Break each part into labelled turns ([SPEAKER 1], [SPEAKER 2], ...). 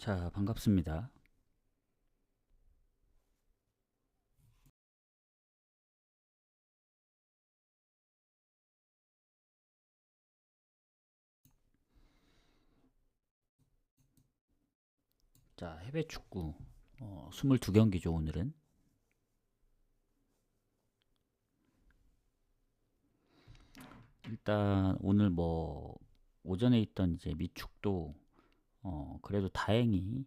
[SPEAKER 1] 자, 반갑습니다. 자, 해외 축구 22경기죠, 오늘은. 일단 오늘 뭐 오전에 있던 이제 미축도 그래도 다행히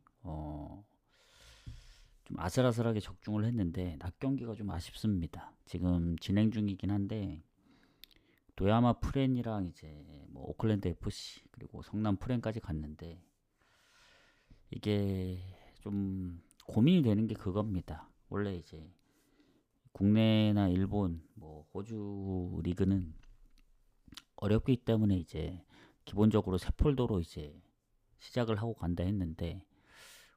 [SPEAKER 1] 좀 아슬아슬하게 적중을 했는데 낮 경기가 좀 아쉽습니다. 지금 진행 중이긴 한데 도야마 프렌이랑 이제 뭐 오클랜드 FC 그리고 성남 프렌까지 갔는데 이게 좀 고민이 되는 게 그겁니다. 원래 이제 국내나 일본, 뭐 호주 리그는 어렵기 때문에 이제 기본적으로 세 폴더로 이제 시작을 하고 간다 했는데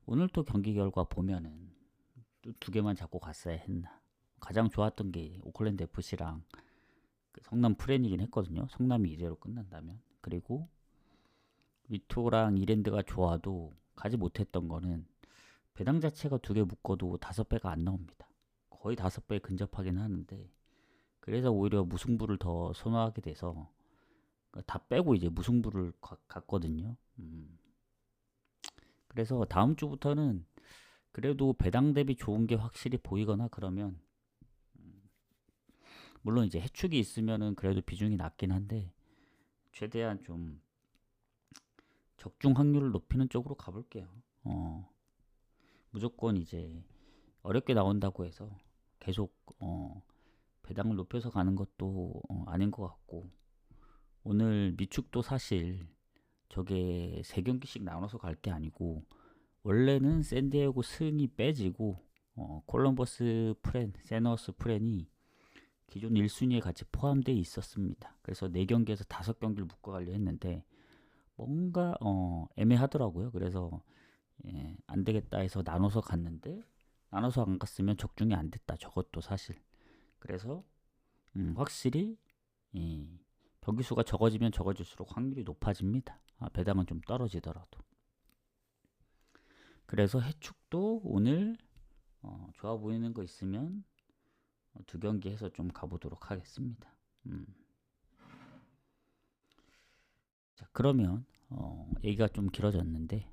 [SPEAKER 1] 오늘 또 경기 결과 보면은 또 두 개만 잡고 갔어야 했나. 가장 좋았던 게 오클랜드 FC랑 그 성남 프렌이긴 했거든요. 성남이 이대로 끝난다면. 그리고 위토랑 이랜드가 좋아도 가지 못했던 거는 배당 자체가 두 개 묶어도 5배가 안 나옵니다. 거의 5배에 근접하긴 하는데 그래서 오히려 무승부를 더 선호하게 돼서 다 빼고 이제 무승부를 갔거든요. 그래서 다음 주부터는 그래도 배당 대비 좋은 게 확실히 보이거나 그러면 물론 이제 해축이 있으면은 그래도 비중이 낮긴 한데 최대한 좀 적중 확률을 높이는 쪽으로 가볼게요. 무조건 이제 어렵게 나온다고 해서 계속 배당을 높여서 가는 것도 아닌 것 같고 오늘 미축도 사실 저게 세 경기씩 나눠서 갈 게 아니고 원래는 샌디에고 승이 빼지고 콜럼버스 프렌, 세너스 프렌이 기존 1순위에 같이 포함되어 있었습니다. 그래서 4경기에서 5경기를 묶어가려 했는데 뭔가 애매하더라고요. 그래서 안 되겠다 해서 나눠서 갔는데 나눠서 안 갔으면 적중이 안 됐다. 저것도 사실. 그래서 확실히 예, 경기 수가 적어지면 적어질수록 확률이 높아집니다. 배당은 좀 떨어지더라도. 그래서 해축도 오늘 좋아 보이는 거 있으면 두 경기 해서 좀 가보도록 하겠습니다. 자, 그러면 얘기가 좀 길어졌는데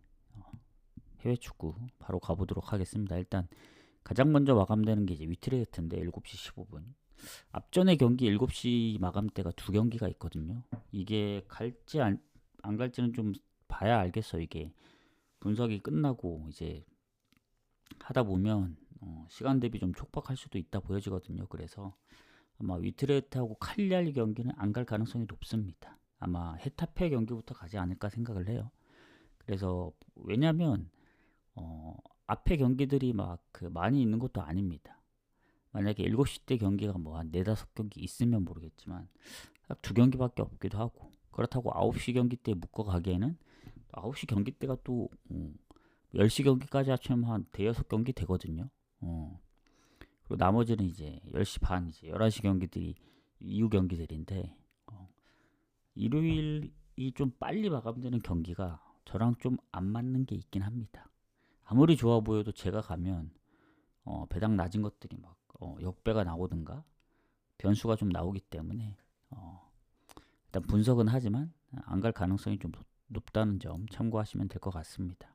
[SPEAKER 1] 해외 축구 바로 가보도록 하겠습니다. 일단 가장 먼저 마감되는 게 이제 위트레흐트인데 7시 15분. 앞전의 경기 7시 마감대가 두 경기가 있거든요. 이게 갈지 안 갈지는 좀 봐야 알겠어요. 이게 분석이 끝나고 이제 하다 보면 시간 대비 좀 촉박할 수도 있다 보여지거든요. 그래서 아마 위트레트하고 칼리알 경기는 안 갈 가능성이 높습니다. 아마 헤타페 경기부터 가지 않을까 생각을 해요. 그래서 왜냐면 앞에 경기들이 막 그 많이 있는 것도 아닙니다. 만약에 7시 때 경기가 뭐 한 4-5경기 있으면 모르겠지만 딱 두 경기밖에 없기도 하고 그렇다고 9시 경기 때 묶어 가기에는 9시 경기 때가 또 10시 경기까지 합치면 한 대여섯 경기 되거든요. 그리고 나머지는 이제 10시 반, 이제 11시 경기들이 이후 경기들인데 일요일이 좀 빨리 마감되는 경기가 저랑 좀 안 맞는 게 있긴 합니다. 아무리 좋아 보여도 제가 가면 배당 낮은 것들이 막 역배가 나오든가 변수가 좀 나오기 때문에 일단 분석은 하지만 안 갈 가능성이 좀 높다는 점 참고하시면 될 것 같습니다.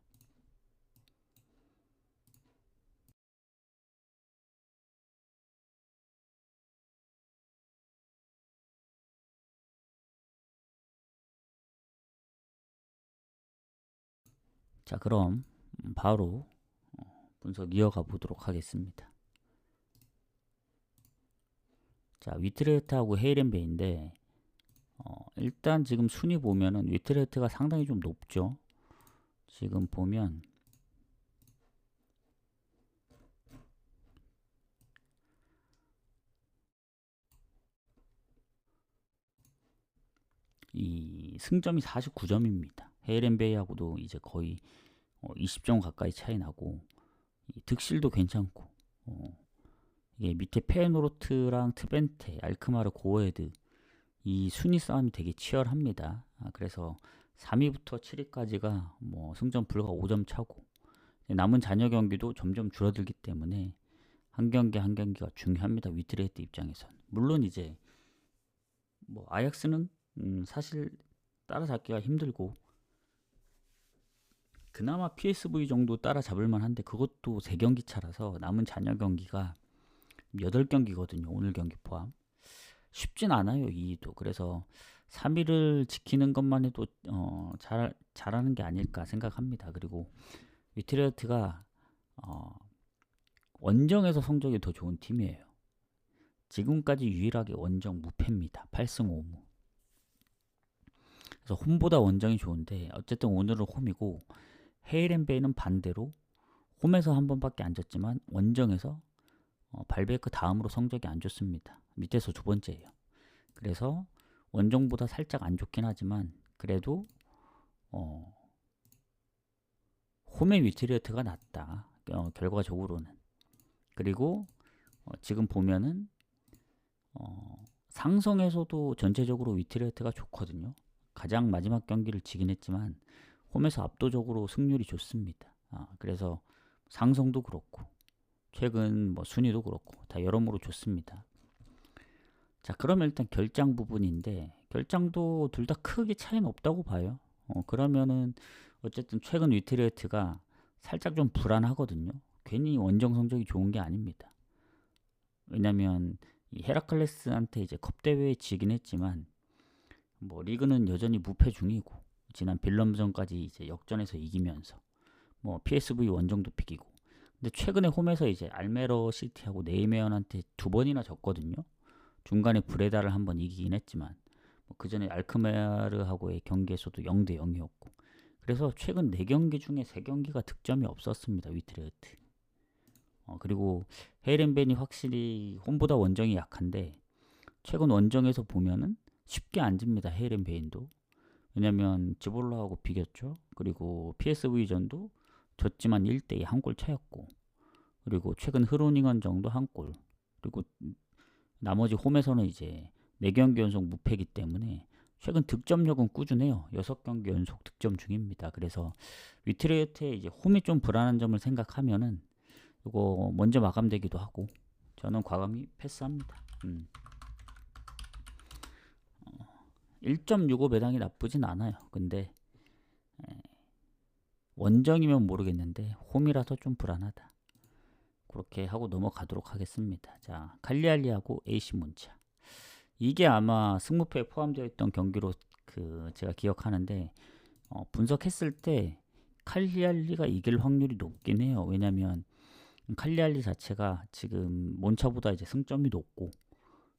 [SPEAKER 1] 자, 그럼 바로 분석 이어가 보도록 하겠습니다. 자, 위트레트하고 헤이렌베인데 일단 지금 순위 보면은 위트레트가 상당히 좀 높죠. 지금 보면 이 승점이 49점입니다. 헤이렌베이하고도 이제 거의 20점 가까이 차이 나고 득실도 괜찮고 이게 밑에 페노르트랑 트벤테, 알크마르, 고에드 이 순위 싸움이 되게 치열합니다. 그래서 3위부터 7위까지가 뭐 승점 불과 5점 차고 남은 잔여 경기도 점점 줄어들기 때문에 한 경기 한 경기가 중요합니다. 위트레이트 입장에선. 물론 이제 뭐 아약스는 사실 따라잡기가 힘들고 그나마 PSV 정도 따라잡을 만한데 그것도 3경기 차라서 남은 잔여 경기가 8경기거든요. 오늘 경기 포함. 쉽진 않아요. 2위도. 그래서 3위를 지키는 것만 해도 잘하는 게 아닐까 생각합니다. 그리고 위트레이트가 원정에서 성적이 더 좋은 팀이에요. 지금까지 유일하게 원정 무패입니다. 8승 5무. 그래서 홈보다 원정이 좋은데 어쨌든 오늘은 홈이고 헤이렌베이는 반대로 홈에서 한 번밖에 안 졌지만 원정에서 발베이크 다음으로 성적이 안 좋습니다. 밑에서 두 번째예요. 그래서 원정보다 살짝 안 좋긴 하지만 그래도 홈의 위트레이트가 낫다. 결과적으로는. 그리고 지금 보면은 상성에서도 전체적으로 위트레이트가 좋거든요. 가장 마지막 경기를 지긴 했지만 홈에서 압도적으로 승률이 좋습니다. 그래서 상성도 그렇고 최근 뭐 순위도 그렇고 다 여러모로 좋습니다. 자, 그러면 일단 결장 부분인데 결장도 둘 다 크게 차이는 없다고 봐요. 그러면은 어쨌든 최근 위트레이트가 살짝 좀 불안하거든요. 괜히 원정 성적이 좋은 게 아닙니다. 왜냐면 이 헤라클레스한테 이제 컵 대회에 지긴 했지만 뭐 리그는 여전히 무패 중이고 지난 빌럼전까지 이제 역전해서 이기면서 뭐 PSV 원정도 비기고 근데 최근에 홈에서 이제 알메로 시티하고 네이메언한테 2번이나 졌거든요. 중간에 브레다를 한번 이기긴 했지만 뭐 그 전에 알크메르하고의 경기에서도 0대 0이었고 그래서 최근 4경기 중에 3경기가 득점이 없었습니다. 위트레이트. 그리고 헤이렌벤이 확실히 홈보다 원정이 약한데 최근 원정에서 보면은 쉽게 안 집니다. 헤이렌베인도. 왜냐면 지볼라하고 비겼죠. 그리고 PSV전도 졌지만 1대2 한 골 차였고 그리고 최근 흐로닝언 정도 한 골. 그리고 나머지 홈에서는 이제 4경기 연속 무패이기 때문에 최근 득점력은 꾸준해요. 6경기 연속 득점 중입니다. 그래서 위트레이트의 이제 홈이 좀 불안한 점을 생각하면은 이거 먼저 마감되기도 하고 저는 과감히 패스합니다. 1.65 배당이 나쁘진 않아요. 근데 원정이면 모르겠는데 홈이라서 좀 불안하다. 그렇게 하고 넘어가도록 하겠습니다. 자, 칼리알리하고 AC 몬차. 이게 아마 승무패에 포함되어 있던 경기로 제가 기억하는데 분석했을 때 칼리알리가 이길 확률이 높긴 해요. 왜냐면 칼리알리 자체가 지금 몬차보다 이제 승점이 높고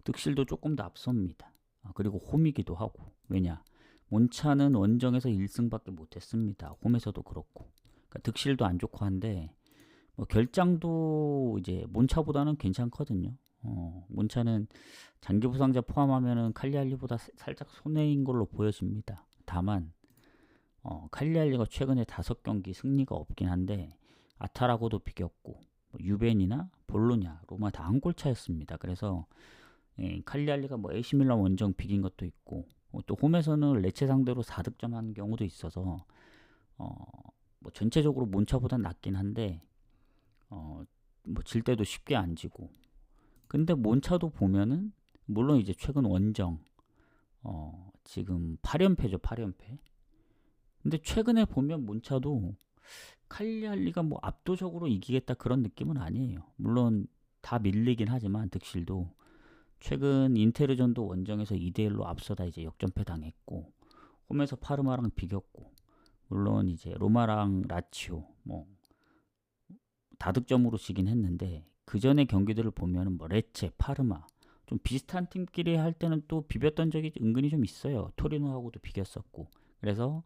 [SPEAKER 1] 득실도 조금 더 앞섭니다. 그리고 홈이기도 하고 왜냐 몬차는 원정에서 1승밖에 못했습니다. 홈에서도 그렇고 그러니까 득실도 안 좋고 한데 뭐 결장도 이제 몬차보다는 괜찮거든요. 몬차는 장기 부상자 포함하면은 칼리알리보다 살짝 손해인 걸로 보여집니다. 다만 칼리알리가 최근에 5경기 승리가 없긴 한데 아타라고도 비겼고 뭐 유벤이나 볼로냐, 로마 다 한 골 차였습니다. 그래서 칼리알리가 뭐 AC 밀란 원정 비긴 것도 있고 또 홈에서는 레체 상대로 4득점한 경우도 있어서 뭐 전체적으로 몬차보다 낫긴 한데 뭐 질 때도 쉽게 안 지고 근데 몬차도 보면은 물론 이제 최근 원정 지금 8연패죠. 8연패. 근데 최근에 보면 몬차도 칼리알리가 뭐 압도적으로 이기겠다 그런 느낌은 아니에요. 물론 다 밀리긴 하지만 득실도 최근 인테르전도 원정에서 2대1로 앞서다 이제 역전패 당했고 홈에서 파르마랑 비겼고 물론 이제 로마랑 라치오 뭐 다득점으로 지긴 했는데 그 전에 경기들을 보면은 뭐 레체, 파르마 좀 비슷한 팀끼리 할 때는 또 비볐던 적이 은근히 좀 있어요. 토리노하고도 비겼었고 그래서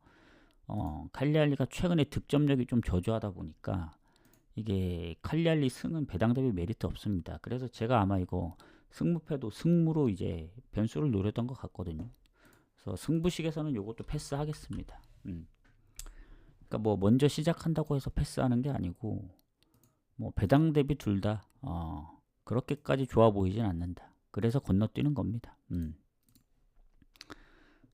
[SPEAKER 1] 칼리알리가 최근에 득점력이 좀 저조하다 보니까 이게 칼리알리 승은 배당 대비 메리트 없습니다. 그래서 제가 아마 이거 승무패도 승무로 이제 변수를 노렸던 것 같거든요. 그래서 승부식에서는 이것도 패스하겠습니다. 그러니까 뭐 먼저 시작한다고 해서 패스하는 게 아니고 뭐 배당 대비 둘 다 그렇게까지 좋아 보이진 않는다. 그래서 건너뛰는 겁니다.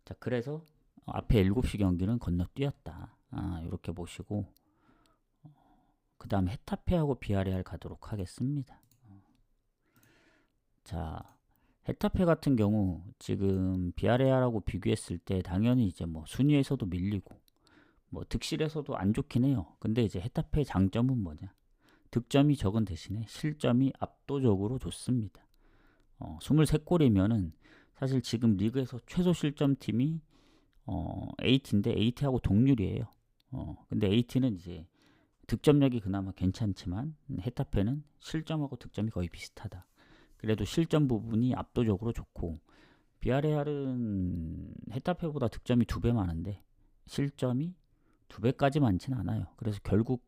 [SPEAKER 1] 자, 그래서 앞에 7시 경기는 건너뛰었다. 이렇게 보시고 그 다음 헤타페하고 비아레알 가도록 하겠습니다. 자, 헤타페 같은 경우 지금 비아레알하고 비교했을 때 당연히 이제 뭐 순위에서도 밀리고 뭐 득실에서도 안 좋긴 해요. 근데 이제 헤타페의 장점은 뭐냐? 득점이 적은 대신에 실점이 압도적으로 좋습니다. 23골이면은 사실 지금 리그에서 최소 실점 팀이 AT인데 AT하고 동률이에요. 근데 AT는 이제 득점력이 그나마 괜찮지만 헤타페는 실점하고 득점이 거의 비슷하다. 그래도 실점 부분이 압도적으로 좋고 비아레알은 헤타페보다 득점이 2배 많은데 실점이 2배까지 많진 않아요. 그래서 결국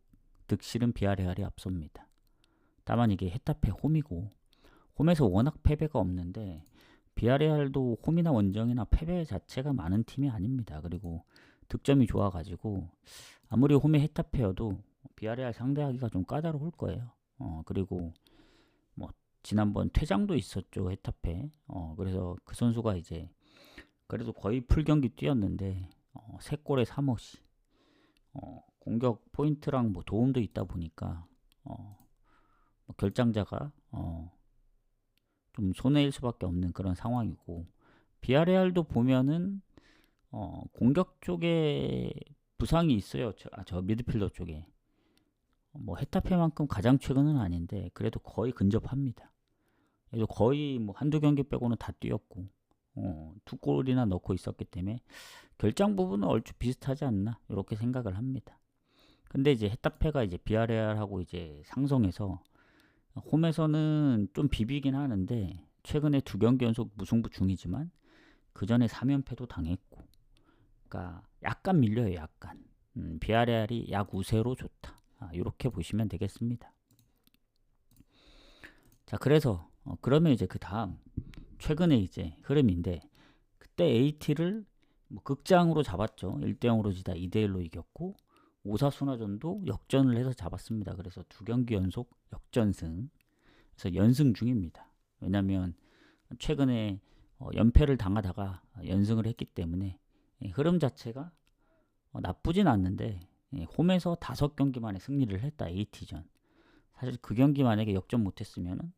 [SPEAKER 1] 득실은 비아레알이 앞섭니다. 다만 이게 헤타페 홈이고 홈에서 워낙 패배가 없는데 비아레알도 홈이나 원정이나 패배 자체가 많은 팀이 아닙니다. 그리고 득점이 좋아가지고 아무리 홈의 헤타페여도 비아레알 상대하기가 좀 까다로울 거예요. 그리고 뭐 지난번 퇴장도 있었죠, 헤타페. 그래서 그 선수가 이제 그래도 거의 풀 경기 뛰었는데 3골에 3어시. 공격 포인트랑 뭐 도움도 있다 보니까 뭐 결장자가 좀 손해일 수밖에 없는 그런 상황이고 비아레알도 보면은 공격 쪽에 부상이 있어요. 저 미드필더 쪽에 뭐 헤타페만큼 가장 최근은 아닌데 그래도 거의 근접합니다. 그래서 거의 뭐 한두 경기 빼고는 다 뛰었고 2골이나 넣고 있었기 때문에 결장 부분은 얼추 비슷하지 않나 이렇게 생각을 합니다. 근데 이제 헤타페가 이제 비아레알하고 이제 상성해서 홈에서는 좀 비비긴 하는데 최근에 2경기 연속 무승부 중이지만 그 전에 3연패도 당했고, 그러니까 약간 밀려요, 약간. 비아레알이 약 우세로 좋다. 이렇게 보시면 되겠습니다. 자, 그래서 그러면 이제 그 다음 최근에 이제 흐름인데 그때 AT를 뭐 극장으로 잡았죠. 1대0으로 지다 2대1로 이겼고 오사수나전도 역전을 해서 잡았습니다. 그래서 2경기 연속 역전승. 그래서 연승 중입니다. 왜냐면 최근에 연패를 당하다가 연승을 했기 때문에 흐름 자체가 나쁘진 않는데 홈에서 5경기 만에 승리를 했다. AT전. 사실 그 경기 만약에 역전 못했으면은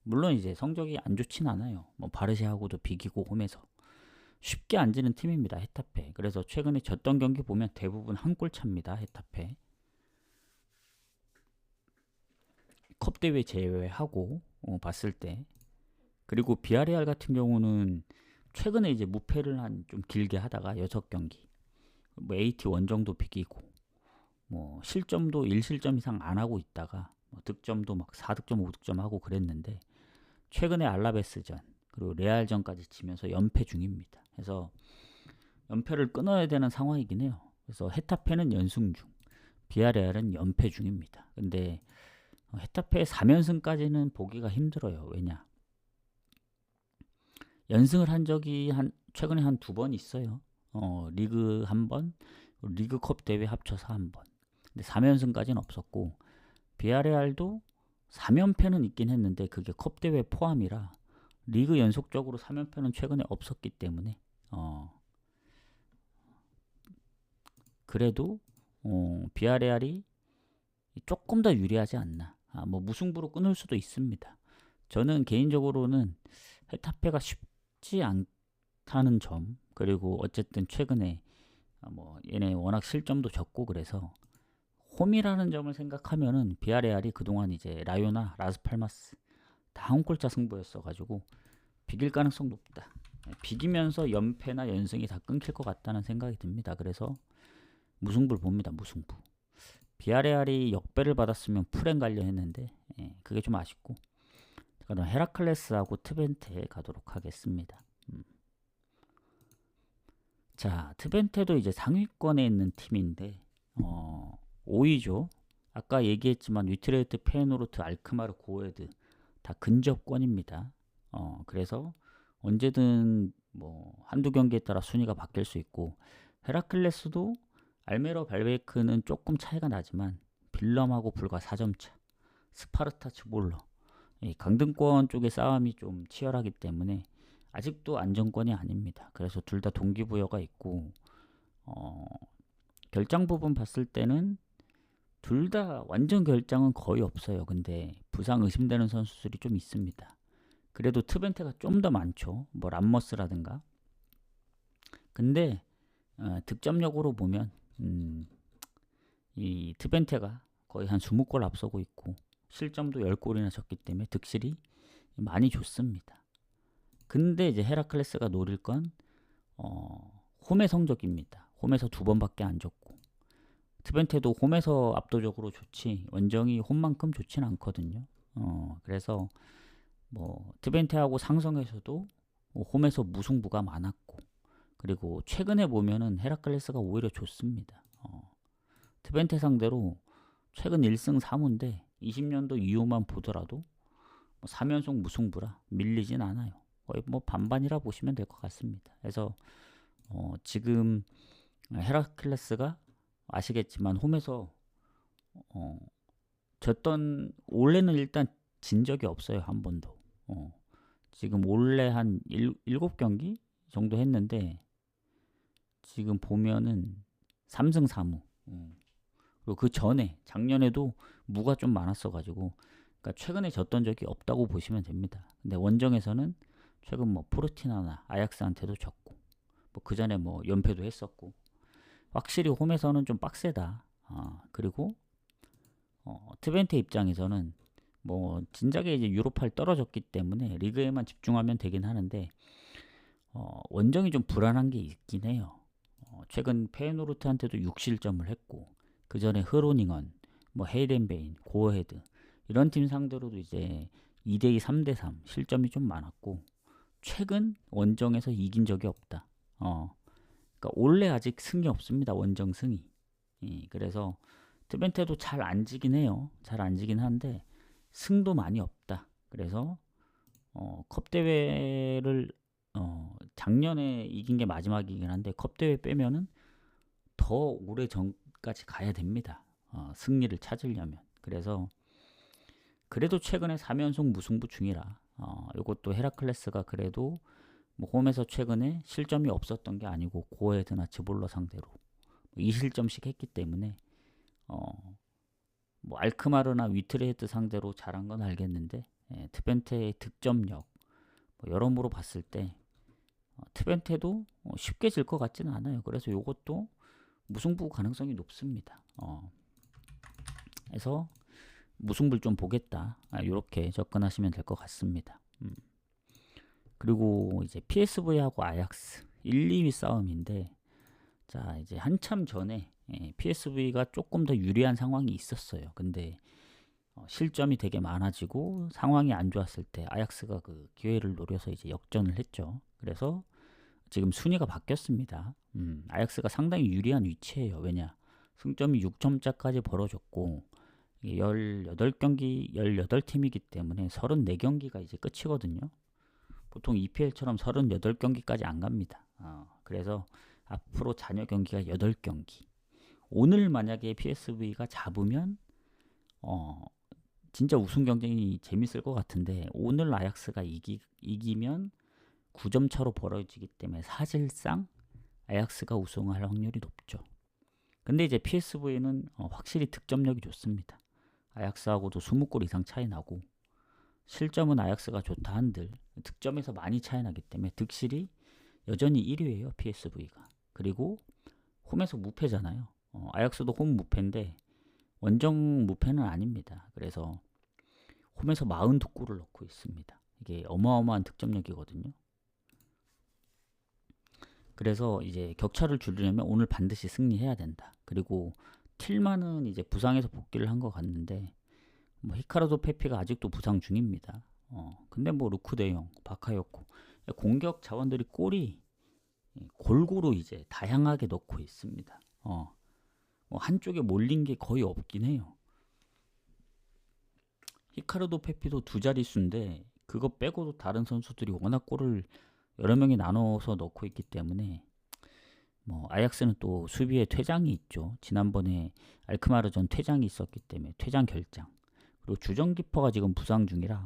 [SPEAKER 1] 물론 이제 성적이 안 좋진 않아요. 뭐 바르샤하고도 비기고 홈에서 쉽게 안 지는 팀입니다. 헤타페. 그래서 최근에 졌던 경기 보면 대부분 한 골 차입니다. 헤타페. 컵 대회 제외하고 봤을 때. 그리고 비아레알 같은 경우는 최근에 이제 무패를 한 좀 길게 하다가 6경기 뭐 AT 원정도 비기고 뭐 실점도 1실점 이상 안 하고 있다가 뭐 득점도 막 4득점 5득점 하고 그랬는데 최근에 알라베스전 그리고 레알전까지 치면서 연패 중입니다. 그래서 연패를 끊어야 되는 상황이긴 해요. 그래서 헤타페는 연승 중, 비아레알은 연패 중입니다. 근데 헤타페 3연승까지는 보기가 힘들어요. 왜냐? 연승을 한 적이 최근에 한 2번 있어요. 리그 한 번, 리그컵 대회 합쳐서 한 번. 근데 3연승까지는 없었고 비아레알도 3연패는 있긴 했는데 그게 컵 대회 포함이라 리그 연속적으로 3연패는 최근에 없었기 때문에 그래도 비아레알이 조금 더 유리하지 않나. 뭐 무승부로 끊을 수도 있습니다. 저는 개인적으로는 헤타페가 쉽지 않다는 점, 그리고 어쨌든 최근에 뭐 얘네 워낙 실점도 적고 그래서 홈이라는 점을 생각하면은 비아레알이 그동안 이제 라요나 라스팔마스 다 한 골차 승부였어가지고 비길 가능성 높다. 비기면서 연패나 연승이 다 끊길 것 같다는 생각이 듭니다. 그래서 무승부를 봅니다. 무승부. 비아레알이 역배를 받았으면 풀엔 갈려 했는데 그게 좀 아쉽고 그럼 헤라클레스하고 트벤테 가도록 하겠습니다. 자, 트벤테도 이제 상위권에 있는 팀인데 5위죠. 아까 얘기했지만 위트레흐트, 페노르트, 알크마르, 고에드 다 근접권입니다. 그래서 언제든 뭐 한두 경기에 따라 순위가 바뀔 수 있고 헤라클레스도 알메로 발베이크는 조금 차이가 나지만 빌럼하고 불과 4점 차. 스파르타 츠볼러 강등권 쪽의 싸움이 좀 치열하기 때문에 아직도 안정권이 아닙니다. 그래서 둘 다 동기부여가 있고 결장 부분 봤을 때는 둘 다 완전 결장은 거의 없어요. 근데 부상 의심되는 선수들이 좀 있습니다. 그래도 트벤테가 좀 더 많죠. 뭐 람머스라든가. 근데 득점력으로 보면 이 트벤테가 거의 한 20골 앞서고 있고 실점도 10골이나 졌기 때문에 득실이 많이 좋습니다. 근데 이제 헤라클레스가 노릴 건 홈의 성적입니다. 홈에서 2번밖에 안 졌고 트벤테도 홈에서 압도적으로 좋지 원정이 홈만큼 좋진 않거든요. 그래서 뭐 트벤테하고 상성에서도 홈에서 무승부가 많았고 그리고 최근에 보면은 헤라클레스가 오히려 좋습니다. 트벤테 상대로 최근 1승 3무인데 20년도 이후만 보더라도 3연속 무승부라 밀리진 않아요. 거의 뭐 반반이라 보시면 될 것 같습니다. 그래서 지금 헤라클레스가 아시겠지만 홈에서 졌던 올해는 일단 진 적이 없어요. 한 번도. 지금 올해 한 7경기 정도 했는데 지금 보면은 3승 4무. 그리고 그 전에 작년에도 무가 좀 많았어가지고 그러니까 최근에 졌던 적이 없다고 보시면 됩니다. 근데 원정에서는 최근 뭐 포르티나나 아약스한테도 졌고 뭐 그 전에 뭐 연패도 했었고 확실히 홈에서는 좀 빡세다. 그리고 트벤테 입장에서는 뭐 진작에 이제 유로파를 떨어졌기 때문에 리그에만 집중하면 되긴 하는데 원정이 좀 불안한 게 있긴 해요. 최근 페이노르트한테도 6실점을 했고 그 전에 흐로닝언, 뭐 헤이렌베인, 고어헤드 이런 팀 상대로도 이제 2대2, 3대3 실점이 좀 많았고 최근 원정에서 이긴 적이 없다. 그러니까 올해 아직 승이 없습니다. 원정 승이. 그래서 트벤테도 잘 안 지긴 해요. 잘 안 지긴 한데 승도 많이 없다. 그래서 컵 대회를 작년에 이긴 게 마지막이긴 한데 컵 대회 빼면은 더 오래 전까지 가야 됩니다. 승리를 찾으려면. 그래서 그래도 최근에 3연속 무승부 중이라 이것도 헤라클레스가 그래도 뭐 홈에서 최근에 실점이 없었던 게 아니고 고헤드나 즈볼러 상대로 2실점씩 했기 때문에 뭐 알크마르나 위트레헤드 상대로 잘한 건 알겠는데 트벤테의 득점력 뭐 여러모로 봤을 때 트벤테도 쉽게 질 것 같지는 않아요. 그래서 이것도 무승부 가능성이 높습니다. 그래서 무승부를 좀 보겠다. 이렇게 접근하시면 될 것 같습니다. 그리고 이제 PSV하고 아약스 1, 2위 싸움인데 자 이제 한참 전에 PSV가 조금 더 유리한 상황이 있었어요. 근데 실점이 되게 많아지고 상황이 안 좋았을 때 아약스가 그 기회를 노려서 이제 역전을 했죠. 그래서 지금 순위가 바뀌었습니다. 아약스가 상당히 유리한 위치예요. 왜냐 승점이 6점짜까지 벌어졌고 18경기 18팀이기 때문에 34경기가 이제 끝이거든요. 보통 EPL처럼 38경기까지 안 갑니다. 그래서 앞으로 잔여 경기가 8경기. 오늘 만약에 PSV가 잡으면 진짜 우승 경쟁이 재밌을 것 같은데 오늘 아약스가 이기면 9점 차로 벌어지기 때문에 사실상 아약스가 우승할 확률이 높죠. 근데 이제 PSV는 확실히 득점력이 좋습니다. 아약스하고도 20골 이상 차이 나고 실점은 아약스가 좋다 한들 득점에서 많이 차이 나기 때문에 득실이 여전히 1위예요. PSV가. 그리고 홈에서 무패잖아요. 아약스도 홈 무패인데 원정 무패는 아닙니다. 그래서 홈에서 42골을 넣고 있습니다. 이게 어마어마한 득점력이거든요. 그래서 이제 격차를 줄이려면 오늘 반드시 승리해야 된다. 그리고 틸만은 이제 부상에서 복귀를 한 것 같는데 뭐 히카르도 페피가 아직도 부상 중입니다. 근데 뭐 루크 데용, 바카요코 공격 자원들이 골이 골고루 이제 다양하게 넣고 있습니다. 뭐 한쪽에 몰린 게 거의 없긴 해요. 히카르도 페피도 2자릿수인데 그거 빼고도 다른 선수들이 워낙 골을 여러 명이 나눠서 넣고 있기 때문에 뭐 아약스는 또 수비에 퇴장이 있죠. 지난번에 알크마르전 퇴장이 있었기 때문에 퇴장 결장. 그리고 주전 키퍼가 지금 부상 중이라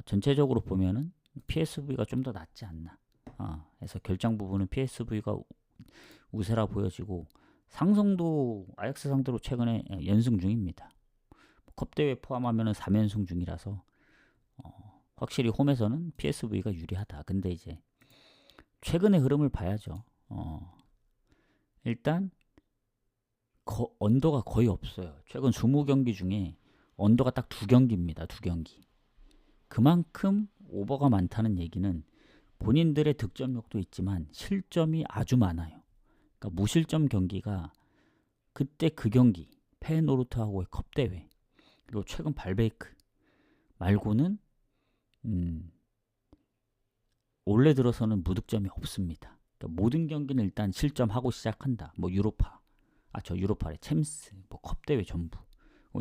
[SPEAKER 1] 전체적으로 보면은 PSV가 좀 더 낫지 않나. 그래서 결장 부분은 PSV가 우세라 보여지고, 상성도 아약스 상대로 최근에 연승 중입니다. 컵대회 포함하면 3연승 중이라서 확실히 홈에서는 PSV가 유리하다. 근데 이제 최근의 흐름을 봐야죠. 일단 언더가 거의 없어요. 최근 20경기 중에 언더가 딱 2경기입니다. 2경기. 그만큼 오버가 많다는 얘기는 본인들의 득점력도 있지만 실점이 아주 많아요. 그러니까 무실점 경기가 그때 그 경기 페노르트하고의 컵대회, 그리고 최근 발베이크 말고는 올해 들어서는 무득점이 없습니다. 그러니까 모든 경기는 일단 실점하고 시작한다. 뭐 유로파, 저 유로파래, 챔스, 뭐 컵대회 전부.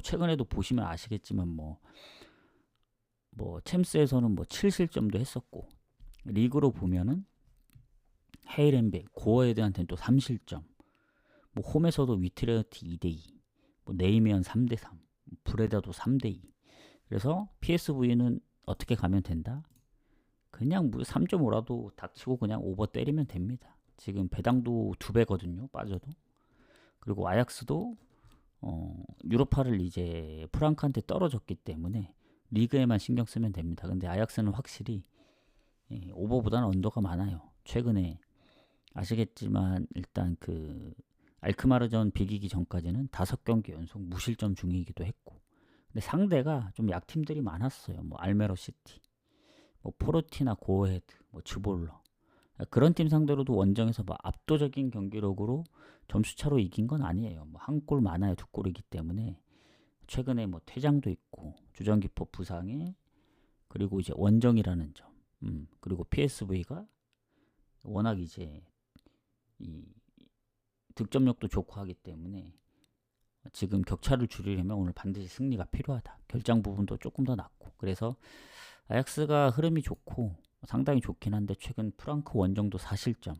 [SPEAKER 1] 최근에도 보시면 아시겠지만 뭐 챔스에서는 뭐 7실점도 했었고, 리그로 보면은 헤이렌베, 고어헤드한테는 또 3실점, 뭐 홈에서도 위트레어티 2대2, 뭐 네이미언 3대3, 브레다도 3대2. 그래서 PSV는 어떻게 가면 된다? 그냥 3.5라도 닥치고 그냥 오버 때리면 됩니다. 지금 배당도 2배거든요. 빠져도. 그리고 아약스도 유로파를 이제 프랑크한테 떨어졌기 때문에 리그에만 신경 쓰면 됩니다. 근데 아약스는 확실히 오버보다는 언더가 많아요. 최근에 아시겠지만 일단 그 알크마르전 비기기 전까지는 5경기 연속 무실점 중이기도 했고, 근데 상대가 좀 약팀들이 많았어요. 뭐 알메로 시티, 뭐 포르티나 고어헤드, 뭐 즈볼러, 그런 팀 상대로도 원정에서 뭐 압도적인 경기력으로 점수차로 이긴 건 아니에요. 뭐 한 골 많아요, 2골이기 때문에. 최근에 뭐 퇴장도 있고 주전기포 부상에, 그리고 이제 원정이라는 점, 그리고 PSV가 워낙 이제 이 득점력도 좋고 하기 때문에 지금 격차를 줄이려면 오늘 반드시 승리가 필요하다. 결장 부분도 조금 더 낮고, 그래서 아약스가 흐름이 좋고 상당히 좋긴 한데 최근 프랑크 원정도 4실점,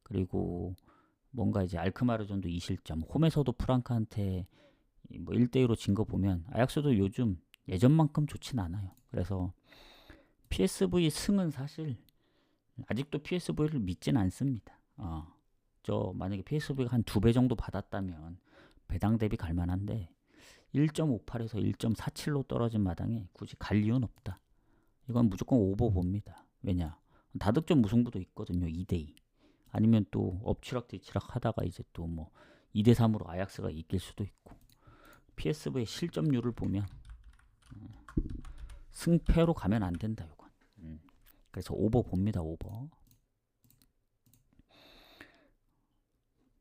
[SPEAKER 1] 그리고 뭔가 이제 알크마르전도 2실점, 홈에서도 프랑크한테 뭐 1대2로 진 거 보면 아약스도 요즘 예전만큼 좋진 않아요. 그래서 PSV 승은 사실 아직도 PSV를 믿진 않습니다. 저 만약에 PSV가 한 2배 정도 받았다면 배당 대비 갈만한데 1.58에서 1.47로 떨어진 마당에 굳이 갈 이유는 없다. 이건 무조건 오버 봅니다. 왜냐? 다득점 무승부도 있거든요. 2대2. 아니면 또 엎치락뒤치락 하다가 이제 또 뭐 2대3으로 아약스가 이길 수도 있고. PSV의 실점률을 보면 승패로 가면 안 된다. 이건. 그래서 오버 봅니다. 오버.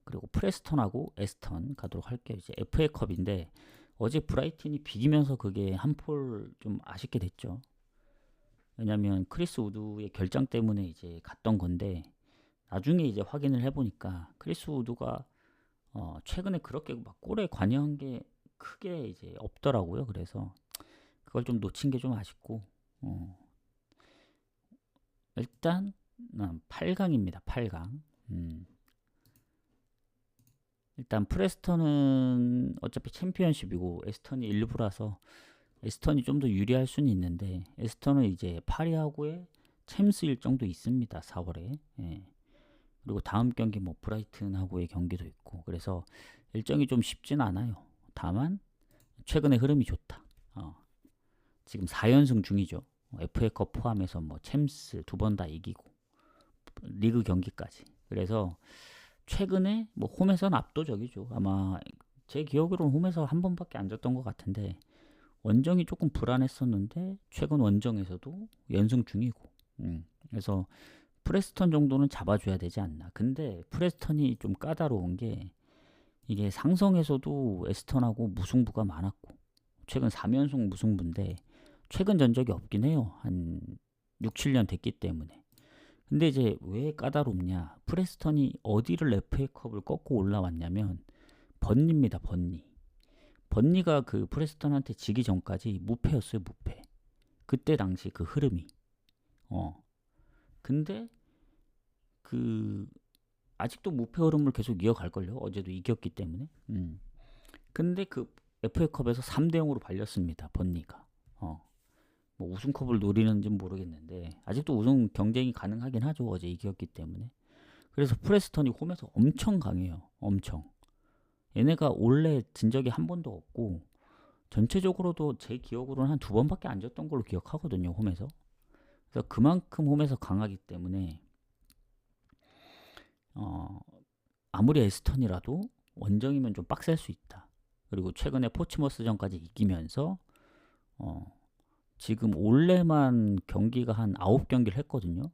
[SPEAKER 1] 그리고 프레스턴하고 에스턴 가도록 할게요. 이제 FA컵인데 어제 브라이튼이 비기면서 그게 한 폴 좀 아쉽게 됐죠. 왜냐면 크리스 우드의 결장 때문에 이제 갔던 건데, 나중에 이제 확인을 해보니까 크리스 우드가 최근에 그렇게 막 골에 관여한 게 크게 이제 없더라고요. 그래서 그걸 좀 놓친 게 좀 아쉽고, 일단 8강입니다. 8강. 일단 프레스턴은 어차피 챔피언십이고 에스턴이 일부라서 에스턴이 좀 더 유리할 수는 있는데, 에스턴은 이제 파리하고의 챔스 일정도 있습니다. 4월에. 그리고 다음 경기 뭐 브라이튼하고의 경기도 있고, 그래서 일정이 좀 쉽진 않아요. 다만 최근에 흐름이 좋다. 지금 4연승 중이죠. FA컵 포함해서 뭐 챔스 2번 다 이기고 리그 경기까지. 그래서 최근에 뭐 홈에서는 압도적이죠. 아마 제 기억으로는 홈에서 한 번밖에 안 졌던 것 같은데, 원정이 조금 불안했었는데 최근 원정에서도 연승 중이고, 그래서 프레스턴 정도는 잡아줘야 되지 않나. 근데 프레스턴이 좀 까다로운 게, 이게 상성에서도 에스턴하고 무승부가 많았고, 최근 3연속 무승부인데 최근 전적이 없긴 해요. 한 6, 7년 됐기 때문에. 근데 이제 왜 까다롭냐? 프레스턴이 어디를 FA컵을 꺾고 올라왔냐면 번니입니다. 번니. 번니가 그 프레스턴한테 지기 전까지 무패였어요. 무패. 그때 당시 그 흐름이. 근데 그 아직도 무패 흐름을 계속 이어갈걸요. 어제도 이겼기 때문에. 근데 그 FA컵에서 3대0으로 발렸습니다. 번니가. 뭐 우승컵을 노리는지는 모르겠는데 아직도 우승 경쟁이 가능하긴 하죠. 어제 이겼기 때문에. 그래서 프레스턴이 홈에서 엄청 강해요. 엄청. 얘네가 원래 진 적이 한 번도 없고 전체적으로도 제 기억으로는 한 두 번밖에 안 졌던 걸로 기억하거든요. 홈에서. 그래서 그만큼 홈에서 강하기 때문에 아무리 에스턴이라도 원정이면 좀 빡셀 수 있다. 그리고 최근에 포츠머스전까지 이기면서 지금 올해만 경기가 한 9경기를 했거든요.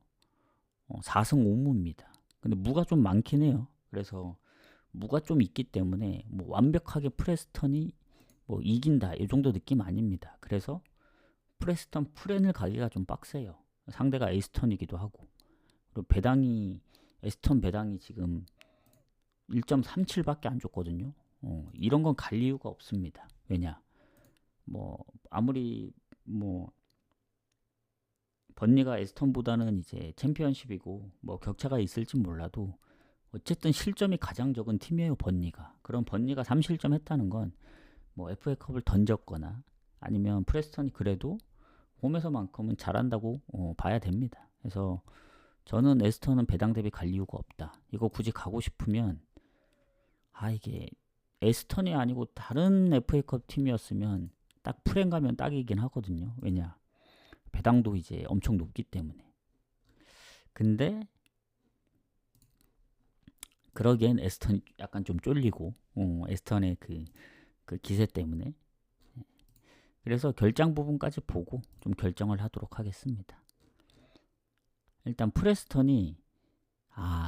[SPEAKER 1] 4승 5무입니다. 근데 무가 좀 많긴 해요. 그래서 무가 좀 있기 때문에 뭐 완벽하게 프레스턴이 뭐 이긴다 이 정도 느낌 아닙니다. 그래서 프레스턴 프렌을 가기가 좀 빡세요. 상대가 에스턴이기도 하고. 그리고 배당이 에스턴 배당이 지금 1.37밖에 안 줬거든요. 이런 건 갈 이유가 없습니다. 왜냐? 뭐 아무리 뭐 번니가 에스턴보다는 이제 챔피언십이고 뭐 격차가 있을지 몰라도 어쨌든 실점이 가장 적은 팀이에요. 번니가. 그럼 번니가 3실점 했다는 건 뭐 FA컵을 던졌거나 아니면 프레스턴이 그래도 홈에서만큼은 잘한다고 봐야 됩니다. 그래서 저는 에스턴은 배당 대비 갈 이유가 없다. 이거 굳이 가고 싶으면 이게 에스턴이 아니고 다른 FA컵 팀이었으면 딱 프렌 가면 딱이긴 하거든요. 왜냐? 배당도 이제 엄청 높기 때문에. 근데 그러기엔 에스턴이 약간 좀 쫄리고 에스턴의 그 기세 때문에. 그래서 결장 부분까지 보고 좀 결정을 하도록 하겠습니다. 일단 프레스턴이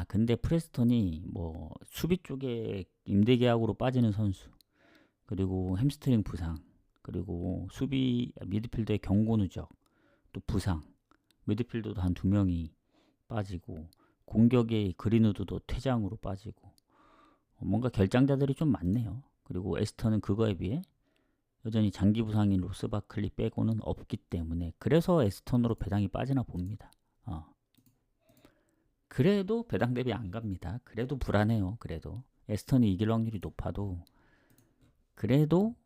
[SPEAKER 1] 근데 프레스턴이 뭐 수비 쪽에 임대 계약으로 빠지는 선수, 그리고 햄스트링 부상, 그리고 수비 미드필더의 경고 누적, 또 부상, 미드필더도 한 2명이 빠지고 공격의 그린우드도 퇴장으로 빠지고 뭔가 결장자들이 좀 많네요. 그리고 에스턴은 그거에 비해 여전히 장기 부상인 로스 바클리 빼고는 없기 때문에 그래서 에스턴으로 배당이 빠지나 봅니다. 그래도 배당 대비 안 갑니다. 그래도 불안해요. 그래도 에스턴이 이길 확률이 높아도 그래도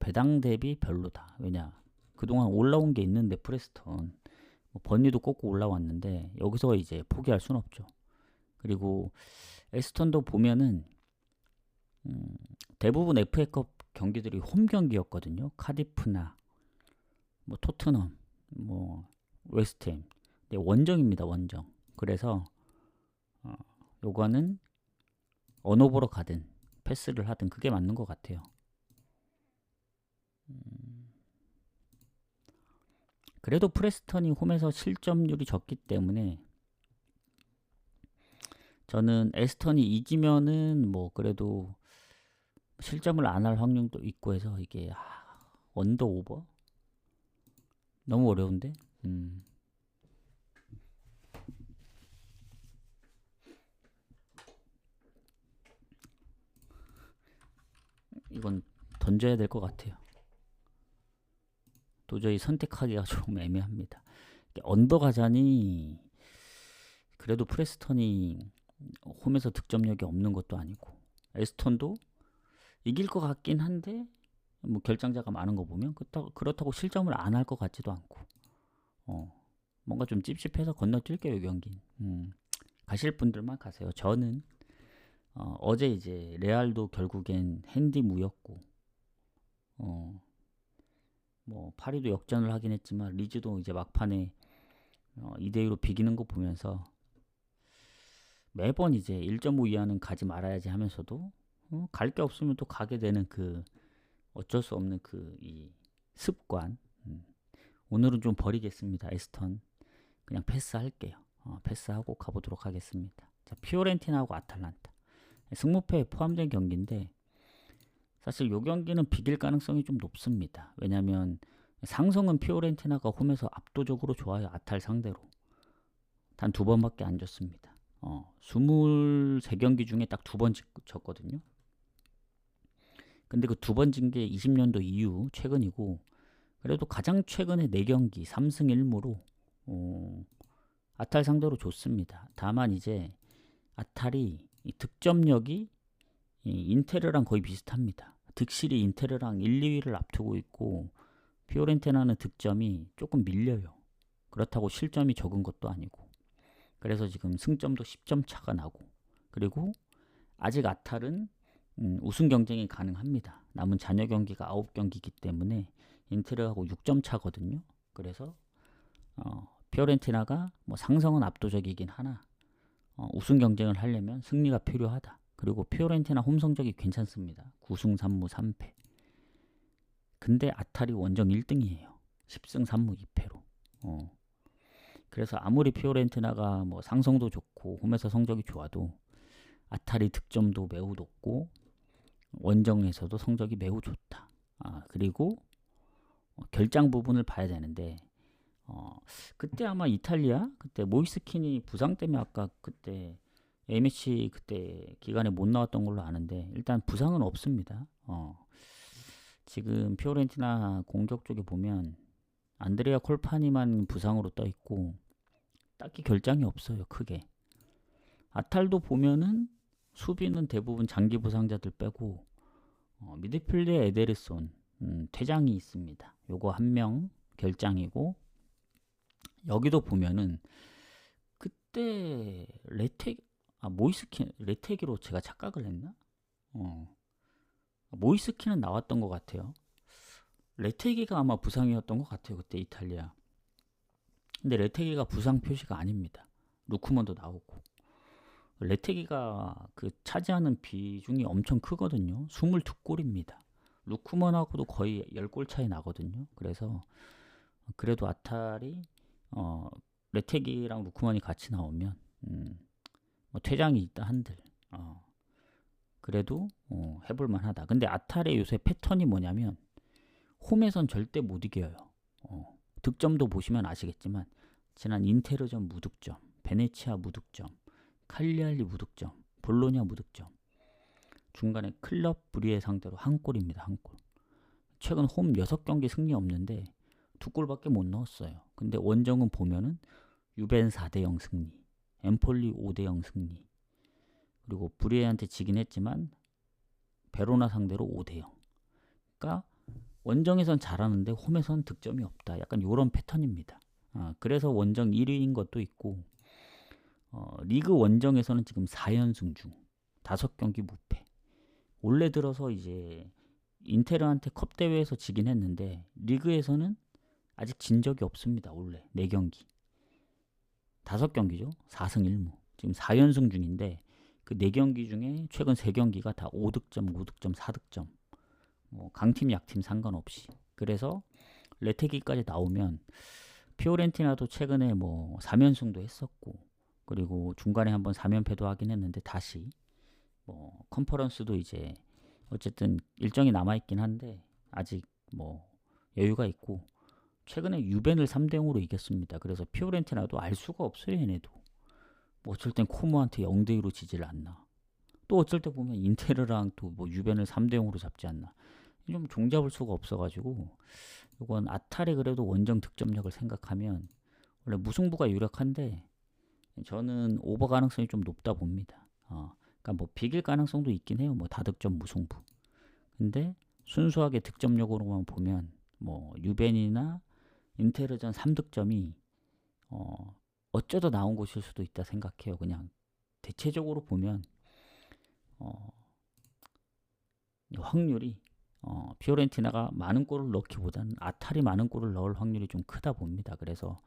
[SPEAKER 1] 배당 대비 별로다. 왜냐? 그동안 올라온 게 있는데 프레스턴 번니도 꺾고 올라왔는데 여기서 이제 포기할 순 없죠. 그리고 에스턴도 보면은 대부분 FA컵 경기들이 홈 경기였거든요. 카디프나 뭐 토트넘, 뭐 웨스트햄. 원정입니다. 원정. 그래서 요거는 언어 보러 가든 패스를 하든 그게 맞는 것 같아요. 그래도 프레스턴이 홈에서 실점률이 적기 때문에 저는 에스턴이 이기면은 뭐 그래도 실점을 안 할 확률도 있고 해서 이게 언더 오버? 너무 어려운데? 이건 던져야 될 것 같아요. 도저히 선택하기가 좀 애매합니다. 언더 가자니 그래도 프레스턴이 홈에서 득점력이 없는 것도 아니고 에스턴도 이길 것 같긴 한데 뭐 결장자가 많은 거 보면 그렇다고 실점을 안 할 것 같지도 않고 뭔가 좀 찝찝해서 건너뛸게요. 경기. 가실 분들만 가세요. 저는 어제 이제 레알도 결국엔 핸디 무였고 뭐 파리도 역전을 하긴 했지만 리즈도 이제 막판에 2대2로 비기는 거 보면서 매번 이제 1.5 이하는 가지 말아야지 하면서도 갈 게 없으면 또 가게 되는 그 어쩔 수 없는 이 습관. 오늘은 좀 버리겠습니다. 에스턴 그냥 패스할게요. 패스하고 가보도록 하겠습니다. 자, 피오렌티나하고 아탈란타 승무패에 포함된 경기인데 사실 이 경기는 비길 가능성이 좀 높습니다. 왜냐하면 상성은 피오렌티나가 홈에서 압도적으로 좋아요. 아탈 상대로 단 2번밖에 안 졌습니다. 23경기 중에 딱 2번 졌거든요. 근데 그 2번 진 게 20년도 이후 최근이고 그래도 가장 최근에 4경기 3승 1무로 아탈 상대로 좋습니다. 다만 이제 아탈이 득점력이 인테르랑 거의 비슷합니다. 득실이 인테르랑 1, 2위를 앞두고 있고 피오렌티나는 득점이 조금 밀려요. 그렇다고 실점이 적은 것도 아니고. 그래서 지금 승점도 10점 차가 나고, 그리고 아직 아탈은 우승 경쟁이 가능합니다. 남은 잔여 경기가 9경기이기 때문에 인테르하고 6점 차거든요. 그래서 피오렌티나가 뭐 상성은 압도적이긴 하나 우승 경쟁을 하려면 승리가 필요하다. 그리고 피오렌티나 홈 성적이 괜찮습니다. 9승 3무 3패. 근데 아탈이 원정 1등이에요. 10승 3무 2패로. 그래서 아무리 피오렌티나가 뭐 상성도 좋고 홈에서 성적이 좋아도 아탈이 득점도 매우 높고 원정에서도 성적이 매우 좋다. 그리고 결장 부분을 봐야 되는데 그때 아마 이탈리아 그때 모이스킨이 부상 때문에 아까 그때 A매치 그때 기간에 못 나왔던 걸로 아는데 일단 부상은 없습니다. 지금 피오렌티나 공격 쪽에 보면 안드레아 콜파니만 부상으로 떠 있고 딱히 결장이 없어요. 크게. 아탈도 보면은 수비는 대부분 장기 부상자들 빼고 미드필드에 에데르손 퇴장이 있습니다. 요거 한 명 결장이고, 여기도 보면은 그때 모이스킨 레테기로 제가 착각을 했나? 모이스킨은 나왔던 것 같아요. 레테기가 아마 부상이었던 것 같아요. 그때 이탈리아. 근데 레테기가 부상 표시가 아닙니다. 루크먼도 나오고. 레테기가 그 차지하는 비중이 엄청 크거든요. 22골입니다. 루크먼하고도 거의 10골 차이 나거든요. 그래서 그래도 아탈이 레테기랑 루크먼이 같이 나오면 뭐 퇴장이 있다 한들 그래도 해볼만 하다. 근데 아탈의 요새 패턴이 뭐냐면 홈에선 절대 못 이겨요. 득점도 보시면 아시겠지만 지난 인테르전 무득점, 베네치아 무득점, 칼리알리 무득점, 볼로냐 무득점, 중간에 클럽 브리에 상대로 한 골입니다. 한 골. 최근 홈 6경기 승리 없는데 2골밖에 못 넣었어요. 근데 원정은 보면은 유벤 4대0 승리, 엠폴리 5대0 승리, 그리고 브리에한테 지긴 했지만 베로나 상대로 5대0. 그러니까 원정에선 잘하는데 홈에선 득점이 없다. 약간 이런 패턴입니다. 그래서 원정 1위인 것도 있고, 리그 원정에서는 지금 4연승 중 5경기 무패. 올해 들어서 이제 인테르한테 컵 대회에서 지긴 했는데 리그에서는 아직 진 적이 없습니다. 올해 4경기 5경기죠. 4승 1무. 지금 4연승 중인데 그 4경기 중에 최근 3경기가 다 5득점, 5득점, 4득점. 뭐 강팀 약팀 상관없이. 그래서 레테기까지 나오면 피오렌티나도 최근에 뭐 3연승도 했었고, 그리고 중간에 한번 3연패도 하긴 했는데 다시 뭐 컨퍼런스도 이제 어쨌든 일정이 남아있긴 한데 아직 뭐 여유가 있고, 최근에 유벤을 3대0으로 이겼습니다. 그래서 피오렌티나도 알 수가 없어요. 얘네도 뭐 어쩔 땐 코모한테 0대2로 지지를 않나, 또 어쩔 때 보면 인테르랑 또 뭐 유벤을 3대0으로 잡지 않나. 좀 종잡을 수가 없어가지고 이건 아탈이 그래도 원정 득점력을 생각하면 원래 무승부가 유력한데 저는 오버 가능성이 좀 높다 봅니다. 그러니까 뭐 비길 가능성도 있긴 해요. 뭐 다득점 무승부. 근데 순수하게 득점력으로만 보면 뭐 유벤이나 인테르전 3득점이 어쩌다 나온 것일 수도 있다 생각해요. 그냥 대체적으로 보면 확률이 피오렌티나가 많은 골을 넣기보다는 아탈이 많은 골을 넣을 확률이 좀 크다 봅니다. 그래서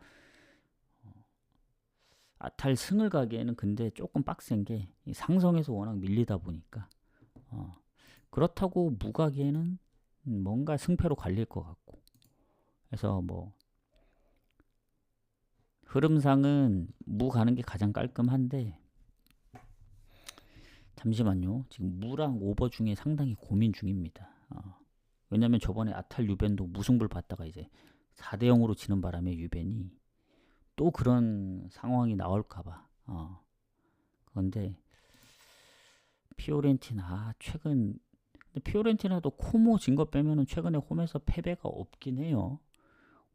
[SPEAKER 1] 아탈 승을 가기에는 근데 조금 빡센 게 상성에서 워낙 밀리다 보니까 그렇다고 무 가기에는 뭔가 승패로 갈릴 것 같고, 그래서 뭐 흐름상은 무 가는 게 가장 깔끔한데, 잠시만요. 지금 무랑 오버 중에 상당히 고민 중입니다. 왜냐면 저번에 아탈 유벤도 무승부를 봤다가 이제 4대0으로 지는 바람에 유벤이 또 그런 상황이 나올까봐. 그런데 피오렌티나 최근, 근데 피오렌티나도 코모 진 거 빼면은 최근에 홈에서 패배가 없긴 해요.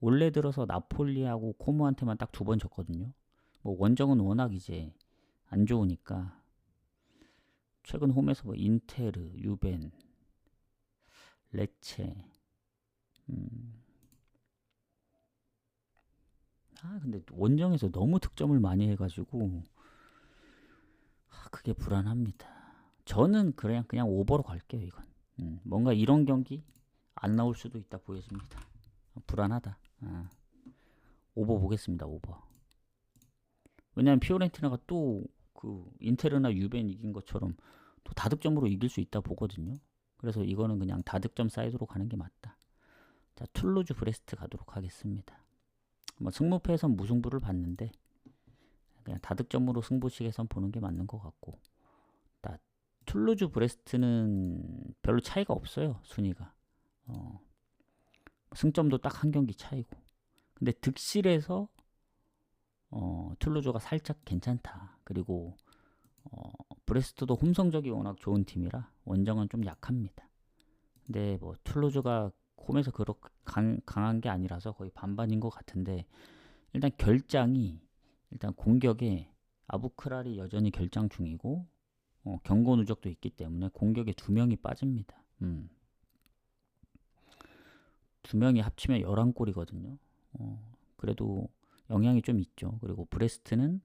[SPEAKER 1] 원래 들어서 나폴리하고 코모한테만 딱 2번 졌거든요. 뭐 원정은 워낙 이제 안 좋으니까 최근 홈에서 뭐 인테르, 유벤, 레체, 근데 원정에서 너무 득점을 많이 해가지고 그게 불안합니다. 저는 그냥 오버로 갈게요. 이건 뭔가 이런 경기 안 나올 수도 있다 보여집니다. 불안하다. 오버 보겠습니다. 오버. 왜냐면 피오렌티나가 또 그 인테르나 유벤 이긴 것처럼 또 다득점으로 이길 수 있다 보거든요. 그래서 이거는 그냥 다득점 사이드로 가는 게 맞다. 자, 툴루즈 브레스트 가도록 하겠습니다. 뭐 승무패에선 무승부를 봤는데 그냥 다득점으로 승부식에선 보는 게 맞는 것 같고, 툴루즈 브레스트는 별로 차이가 없어요. 순위가 승점도 딱 한 경기 차이고, 근데 득실에서 툴루즈가 살짝 괜찮다. 그리고 브레스트도 홈 성적이 워낙 좋은 팀이라 원정은 좀 약합니다. 근데 뭐 툴루즈가 홈에서 그렇게 강한 게 아니라서 거의 반반인 것 같은데, 일단 결장이 일단 공격에 아부크랄이 여전히 결장 중이고 경고 누적도 있기 때문에 공격에 2명이 빠집니다. 2명이 합치면 11골이거든요. 그래도 영향이 좀 있죠. 그리고 브레스트는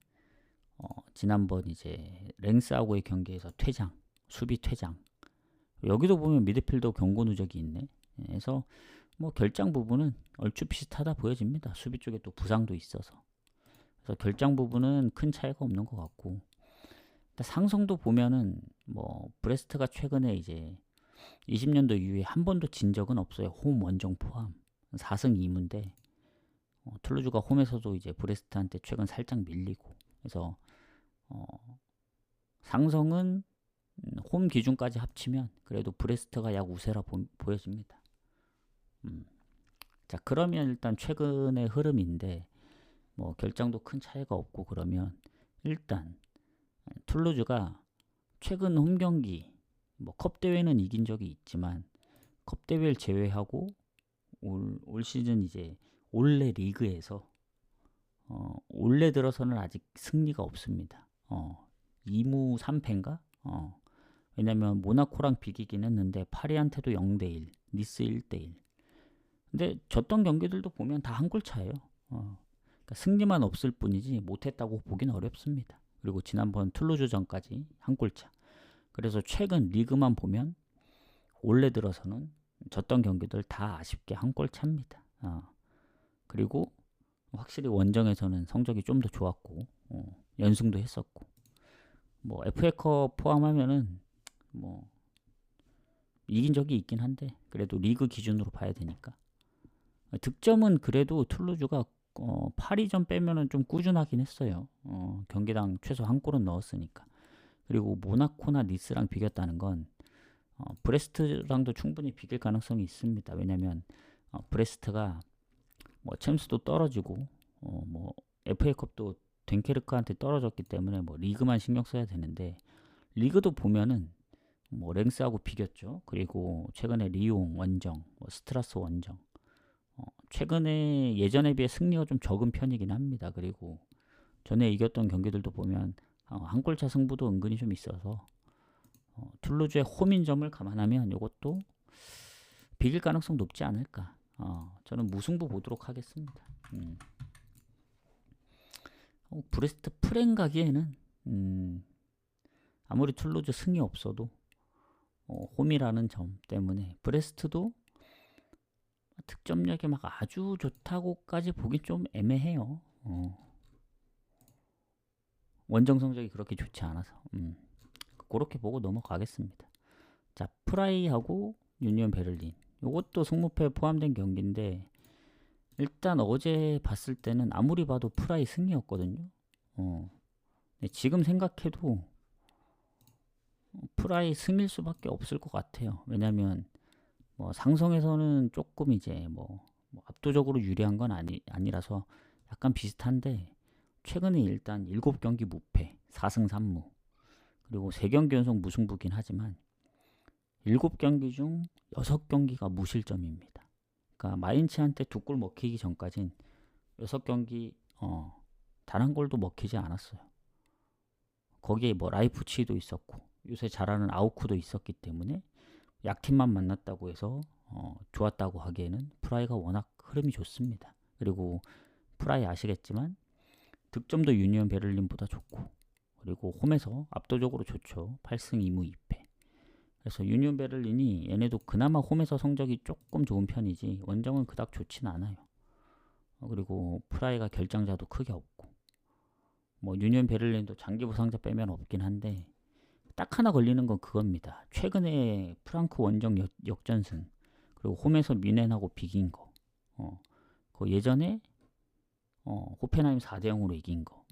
[SPEAKER 1] 지난번 이제 랭스하고의 경기에서 퇴장, 수비 퇴장. 여기도 보면 미드필더 경고 누적이 있네. 그래서 뭐 결장 부분은 얼추 비슷하다 보여집니다. 수비 쪽에 또 부상도 있어서. 그래서 결장 부분은 큰 차이가 없는 것 같고, 상성도 보면은 뭐 브레스트가 최근에 이제 20년도 이후에 한 번도 진 적은 없어요. 홈 원정 포함 4승 2무인데 툴루즈가 홈에서도 이제 브레스트한테 최근 살짝 밀리고, 그래서 상성은 홈 기준까지 합치면 그래도 브레스트가 약 우세라 보여집니다. 자, 그러면 일단 최근의 흐름인데 뭐 결장도 큰 차이가 없고, 그러면 일단 툴루즈가 최근 홈 경기 뭐 컵 대회는 이긴 적이 있지만 컵 대회를 제외하고 올 시즌 이제 올해 리그에서 올해 들어서는 아직 승리가 없습니다. 2무 3패인가? 왜냐면 모나코랑 비기긴 했는데 파리한테도 0대1, 니스 1대1. 근데 졌던 경기들도 보면 다 한 골 차예요. 그러니까 승리만 없을 뿐이지 못했다고 보긴 어렵습니다. 그리고 지난번 툴루즈전까지 한 골 차. 그래서 최근 리그만 보면 올해 들어서는 졌던 경기들 다 아쉽게 한 골 차입니다. 그리고 확실히 원정에서는 성적이 좀 더 좋았고 연승도 했었고, 뭐 FA컵 포함하면은 뭐 이긴 적이 있긴 한데 그래도 리그 기준으로 봐야 되니까 득점은 그래도 툴루즈가 파리전 빼면은 좀 꾸준하긴 했어요. 경기당 최소 한 골은 넣었으니까. 그리고 모나코나 니스랑 비겼다는 건 브레스트랑도 충분히 비길 가능성이 있습니다. 왜냐면 브레스트가 뭐 챔스도 떨어지고 뭐 FA컵도 덴케르크한테 떨어졌기 때문에 뭐 리그만 신경 써야 되는데, 리그도 보면은 뭐 랭스하고 비겼죠. 그리고 최근에 리옹 원정, 뭐 스트라스 원정, 최근에 예전에 비해 승리가 좀 적은 편이긴 합니다. 그리고 전에 이겼던 경기들도 보면 한 골차 승부도 은근히 좀 있어서 툴루즈의 홈인 점을 감안하면 이것도 비길 가능성 높지 않을까. 저는 무승부 보도록 하겠습니다. 브레스트 프랭 가기에는 아무리 툴루즈 승이 없어도 홈이라는 점 때문에 브레스트도 득점력이 막 아주 좋다고까지 보긴 좀 애매해요. 원정 성적이 그렇게 좋지 않아서 그렇게 보고 넘어가겠습니다. 자, 프라이하고 유니온 베를린, 이것도 승무패 포함된 경기인데 일단 어제 봤을 때는 아무리 봐도 프라이 승리였거든요. 지금 생각해도 프라이 승일 수밖에 없을 것 같아요. 왜냐면 뭐 상성에서는 조금 이제 뭐 압도적으로 유리한 건 아니라서 약간 비슷한데, 최근에 일단 7경기 무패 4승 3무, 그리고 3경기 연속 무승부긴 하지만 7경기 중 6경기가 무실점입니다. 그러니까 마인츠한테 2골 먹히기 전까진 6경기 단 한 골도 먹히지 않았어요. 거기에 뭐 라이프치히도 있었고 요새 잘하는 아우쿠도 있었기 때문에 약팀만 만났다고 해서 좋았다고 하기에는 프라이가 워낙 흐름이 좋습니다. 그리고 프라이 아시겠지만 득점도 유니온 베를린보다 좋고, 그리고 홈에서 압도적으로 좋죠. 8승 2무 2패. 그래서 유니온 베를린이 얘네도 그나마 홈에서 성적이 조금 좋은 편이지 원정은 그닥 좋진 않아요. 그리고 프라이가 결장자도 크게 없고, 뭐 유니온 베를린도 장기 부상자 빼면 없긴 한데 딱 하나 걸리는 건 그겁니다. 최근에 프랑크 원정 역전승, 그리고 홈에서 뮌헨하고 비긴 거, 그 예전에 호펜하임 4대0으로 이긴 거.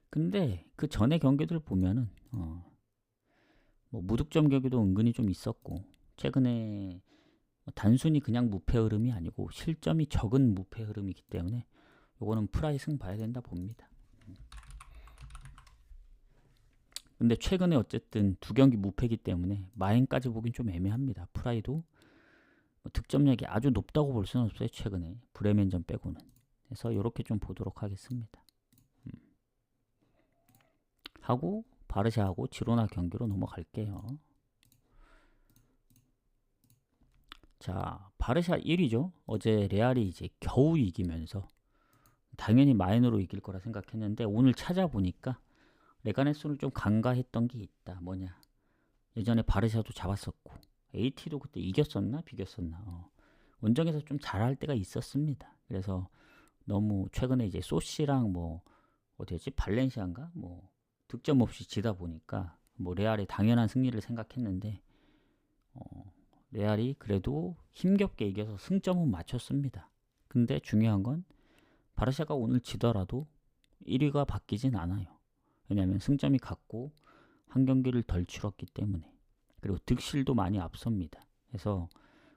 [SPEAKER 1] 근데 그 전에 경기들 보면은 뭐 무득점 경기도 은근히 좀 있었고, 최근에 단순히 그냥 무패 흐름이 아니고 실점이 적은 무패 흐름이기 때문에 요거는 프라이 승 봐야 된다 봅니다. 근데 최근에 어쨌든 두 경기 무패기 때문에 마행까지 보긴 좀 애매합니다. 프라이도 뭐 득점력이 아주 높다고 볼 수는 없어요. 최근에 브레멘전 빼고는. 그래서 이렇게 좀 보도록 하겠습니다. 하고 바르샤하고 지로나 경기로 넘어갈게요. 자, 바르샤 1위죠. 어제 레알이 이제 겨우 이기면서 당연히 마인으로 이길 거라 생각했는데 오늘 찾아보니까 레가네스를 좀 간과했던 게 있다. 뭐냐? 예전에 바르샤도 잡았었고 AT도 그때 이겼었나 비겼었나. 원정에서 좀 잘할 때가 있었습니다. 그래서 너무 최근에 이제 소시랑 뭐 어디였지? 발렌시아인가? 뭐 득점 없이 지다 보니까 뭐 레알의 당연한 승리를 생각했는데 레알이 그래도 힘겹게 이겨서 승점은 맞췄습니다. 근데 중요한 건 바르샤가 오늘 지더라도 1위가 바뀌진 않아요. 왜냐하면 승점이 같고 한 경기를 덜 치렀기 때문에, 그리고 득실도 많이 앞섭니다. 그래서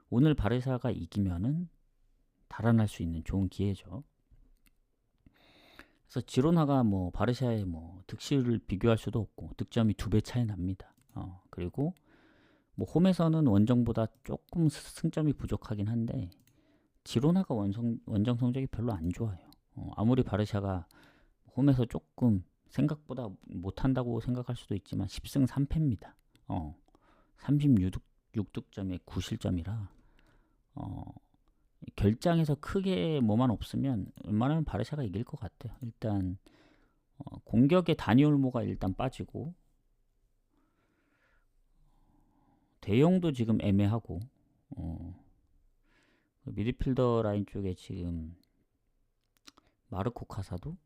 [SPEAKER 1] 오늘 바르샤가 이기면은 달아날 수 있는 좋은 기회죠. 그래서 지로나가 뭐 바르샤의 뭐 득실을 비교할 수도 없고 득점이 2배 차이 납니다. 그리고 뭐 홈에서는 원정보다 조금 승점이 부족하긴 한데 지로나가 원정 성적이 별로 안 좋아요. 아무리 바르샤가 홈에서 조금 생각보다 못한다고 생각할 수도 있지만 10승 3패입니다. 36득점에 9실점이라 결장에서 크게 뭐만 없으면 웬만하면 바르샤가 이길 것 같아요. 일단 공격의 다니 올모가 일단 빠지고 대용도 지금 애매하고 미드필더 라인 쪽에 지금 마르코 카사도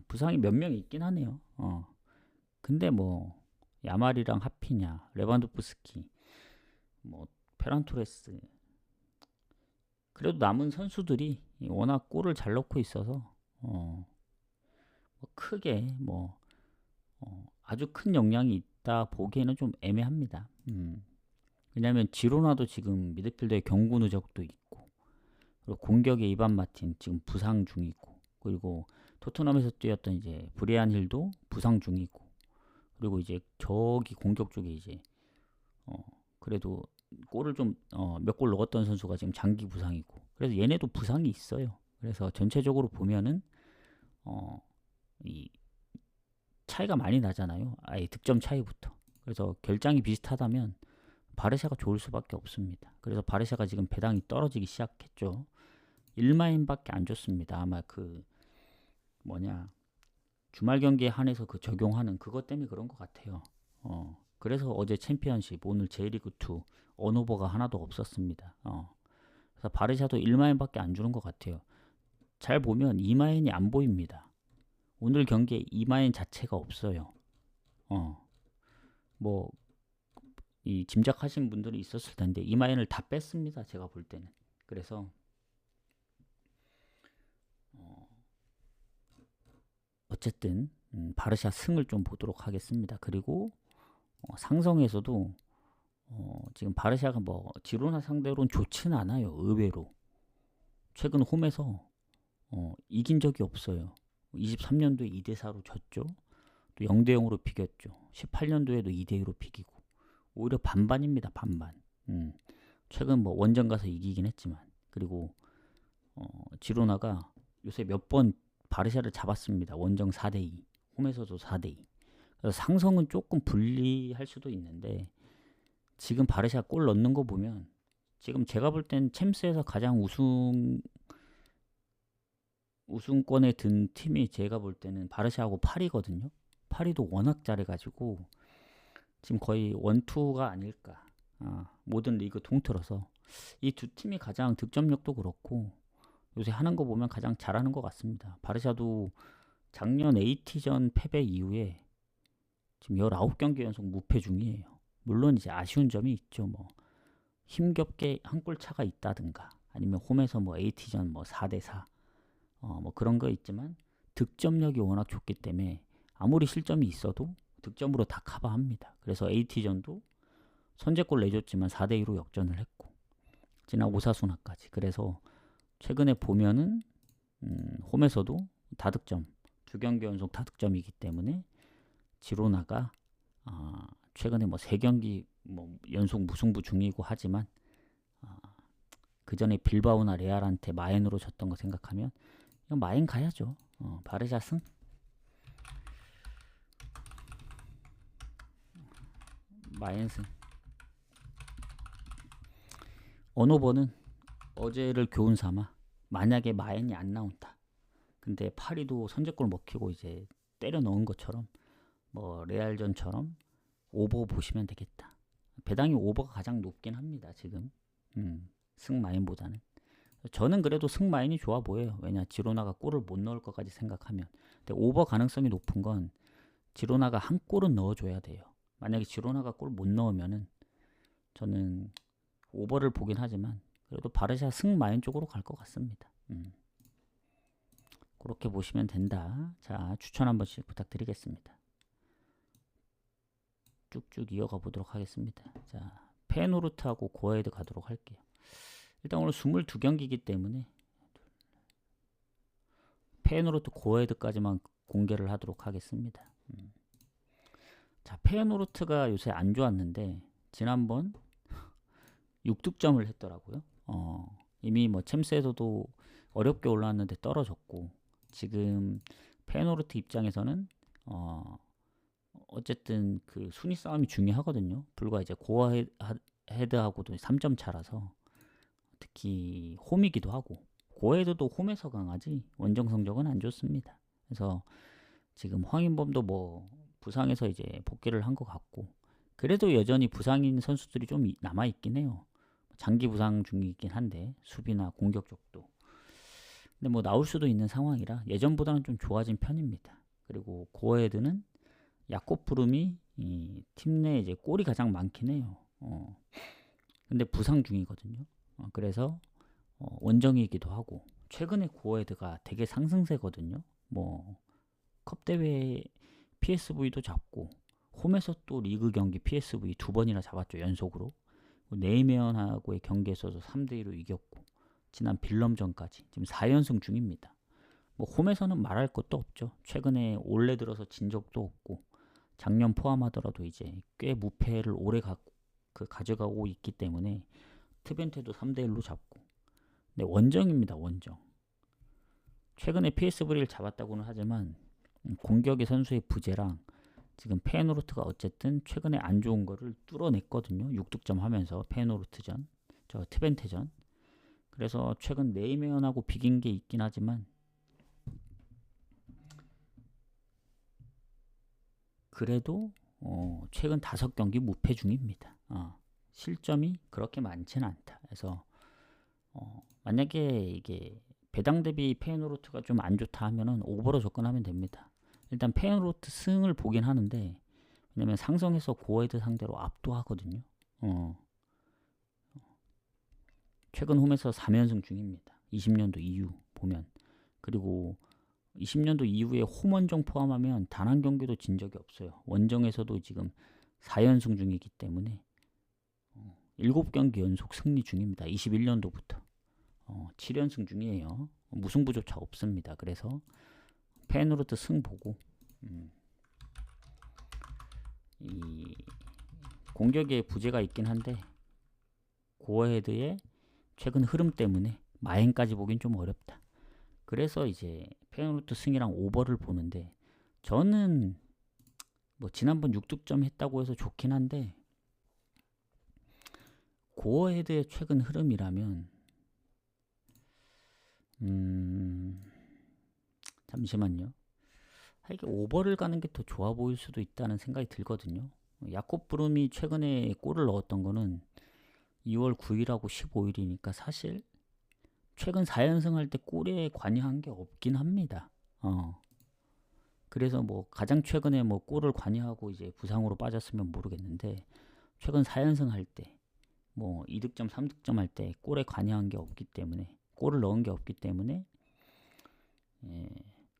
[SPEAKER 1] 부상이 몇 명 있긴 하네요. 근데 뭐 야말이랑 하피냐, 레반도프스키, 뭐 페란 토레스, 그래도 남은 선수들이 워낙 골을 잘 넣고 있어서 뭐 크게 뭐 아주 큰 영향이 있다 보기에는 좀 애매합니다. 왜냐하면 지로나도 지금 미드필더의 경고 누적도 있고, 그리고 공격의 이반 마틴 지금 부상 중이고, 그리고 토트넘에서 뛰었던 이제 브리안 힐도 부상 중이고, 그리고 이제 저기 공격 쪽에 이제 그래도 골을 좀 몇 골 넣었던 선수가 지금 장기 부상이고, 그래서 얘네도 부상이 있어요. 그래서 전체적으로 보면은 이 차이가 많이 나잖아요. 아예 득점 차이부터. 그래서 결장이 비슷하다면 바르샤가 좋을 수밖에 없습니다. 그래서 바르샤가 지금 배당이 떨어지기 시작했죠. 1마인밖에 안 줬습니다. 아마 그 뭐냐 주말 경기에 한해서 그 적용하는 그것 때문에 그런 것 같아요. 그래서 어제 챔피언십, 오늘 J리그2 언오버가 하나도 없었습니다. 그래서 바르샤도 1마인밖에 안 주는 것 같아요. 잘 보면 2마인이 안 보입니다. 오늘 경기에 2마인 자체가 없어요. 뭐 이 짐작하신 분들이 있었을 텐데 2마인을 다 뺐습니다. 제가 볼 때는. 그래서 어쨌든 바르샤 승을 좀 보도록 하겠습니다. 그리고 상성에서도 지금 바르샤가 뭐 지로나 상대로는 좋지는 않아요. 의외로 최근 홈에서 이긴 적이 없어요. 23년도에 2대4로 졌죠. 또 0대0으로 비겼죠. 18년도에도 2대2로 비기고, 오히려 반반입니다. 반반. 최근 뭐 원정 가서 이기긴 했지만, 그리고 지로나가 요새 몇 번 바르샤를 잡았습니다. 원정 4대2, 홈에서도 4대2. 그래서 상성은 조금 불리할 수도 있는데 지금 바르샤 골 넣는 거 보면 지금 제가 볼 땐 챔스에서 가장 우승권에 든 팀이 제가 볼 때는 바르샤하고 파리거든요. 파리도 워낙 잘해가지고 지금 거의 원투가 아닐까. 모든 리그 통틀어서 이 두 팀이 가장 득점력도 그렇고 요새 하는 거 보면 가장 잘하는 것 같습니다. 바르샤도 작년 AT전 패배 이후에 지금 19경기 연속 무패 중이에요. 물론 이제 아쉬운 점이 있죠. 뭐 힘겹게 한 골 차가 있다든가 아니면 홈에서 뭐 AT전 뭐 4대4 뭐 그런 거 있지만 득점력이 워낙 좋기 때문에 아무리 실점이 있어도 득점으로 다 커버합니다. 그래서 AT전도 선제골 내줬지만 4대2로 역전을 했고 지난 오사수나까지. 그래서 최근에 보면은 홈에서도 다득점 2경기 연속 다득점이기 때문에 지로나가 최근에 뭐 3경기 뭐 연속 무승부 중이고 하지만 그 전에 빌바오나 레알한테 마엔으로 졌던 거 생각하면 이건 마엔 가야죠. 바르샤 승. 마엔 승. 언어버는 어제를 교훈 삼아 만약에 마엔이 안 나온다. 근데 파리도 선제골 먹히고 이제 때려 넣은 것처럼 뭐 레알전처럼 오버 보시면 되겠다. 배당이 오버가 가장 높긴 합니다. 지금 승마인보다는. 저는 그래도 승마인이 좋아 보여요. 왜냐 지로나가 골을 못 넣을 것까지 생각하면. 근데 오버 가능성이 높은 건 지로나가 한 골은 넣어줘야 돼요. 만약에 지로나가 골 못 넣으면은 저는 오버를 보긴 하지만 그래도 바르샤 승마인 쪽으로 갈 것 같습니다. 그렇게 보시면 된다. 자, 추천 한 번씩 부탁드리겠습니다. 쭉쭉 이어가 보도록 하겠습니다. 자, 페노르트하고 고에드 가도록 할게요. 일단 오늘 22경기이기 때문에 페노르트 고에드까지만 공개를 하도록 하겠습니다. 자, 페노르트가 요새 안 좋았는데 지난번 6득점을 했더라고요. 이미 뭐 챔스에서도 어렵게 올라왔는데 떨어졌고 지금 페노르트 입장에서는 어쨌든 그 순위 싸움이 중요하거든요. 불과 이제 고어헤드하고도 3점 차라서 특히 홈이기도 하고 고어헤드도 홈에서 강하지 원정 성적은 안 좋습니다. 그래서 지금 황인범도 뭐 부상에서 이제 복귀를 한 것 같고 그래도 여전히 부상인 선수들이 좀 남아있긴 해요. 장기 부상 중이긴 한데 수비나 공격 쪽도. 근데 뭐 나올 수도 있는 상황이라 예전보다는 좀 좋아진 편입니다. 그리고 고어헤드는 야콥 브룸이 팀 내 이제 골이 가장 많긴 해요. 근데 부상 중이거든요. 그래서 원정이기도 하고 최근에 고어헤드가 되게 상승세거든요. 뭐 컵 대회 PSV도 잡고 홈에서 또 리그 경기 PSV 2번이나 잡았죠. 연속으로. 네이메언하고의 경기에서도 3대2로 이겼고 지난 빌럼전까지 지금 4연승 중입니다. 뭐 홈에서는 말할 것도 없죠. 최근에 올해 들어서 진 적도 없고 작년 포함하더라도 이제 꽤 무패를 오래 가져가고 있기 때문에 트벤테도 3대1로 잡고 근데 원정입니다. 원정. 최근에 PSV를 잡았다고는 하지만 공격의 선수의 부재랑 지금 페노르트가 어쨌든 최근에 안 좋은 거를 뚫어냈거든요. 6득점 하면서 페노르트전, 저 트벤테전. 그래서 최근 네이메언하고 비긴 게 있긴 하지만 그래도 최근 5경기 무패 중입니다. 실점이 그렇게 많지는 않다. 그래서 만약에 이게 배당 대비 페노르트가 좀 안 좋다 하면은 오버로 접근하면 됩니다. 일단 페노르트 승을 보긴 하는데 왜냐면 상성에서 고에드 상대로 압도하거든요. 최근 홈에서 3연승 중입니다. 20년도 이후 보면. 그리고 20년도 이후에 홈 원정 포함하면 단 한 경기도 진 적이 없어요. 원정에서도 지금 4연승 중이기 때문에 7경기 연속 승리 중입니다. 21년도부터 7연승 중이에요. 무승부조차 없습니다. 그래서 페노르트 승 보고 이 공격에 부재가 있긴 한데 고어헤드의 최근 흐름 때문에 마행까지 보긴 좀 어렵다. 그래서 이제 페노르트 승이랑 오버를 보는데 저는 뭐 지난번 6득점 했다고 해서 좋긴 한데 고어헤드의 최근 흐름이라면 잠시만요. 이게 오버를 가는 게 더 좋아 보일 수도 있다는 생각이 들거든요. 야콥 브룸이 최근에 골을 넣었던 거는 2월 9일하고 15일이니까 사실 최근 4연승 할 때 골에 관여한 게 없긴 합니다. 그래서 뭐 가장 최근에 뭐 골을 관여하고 이제 부상으로 빠졌으면 모르겠는데 최근 4연승 할 때 뭐 2득점, 3득점 할 때 골에 관여한 게 없기 때문에 골을 넣은 게 없기 때문에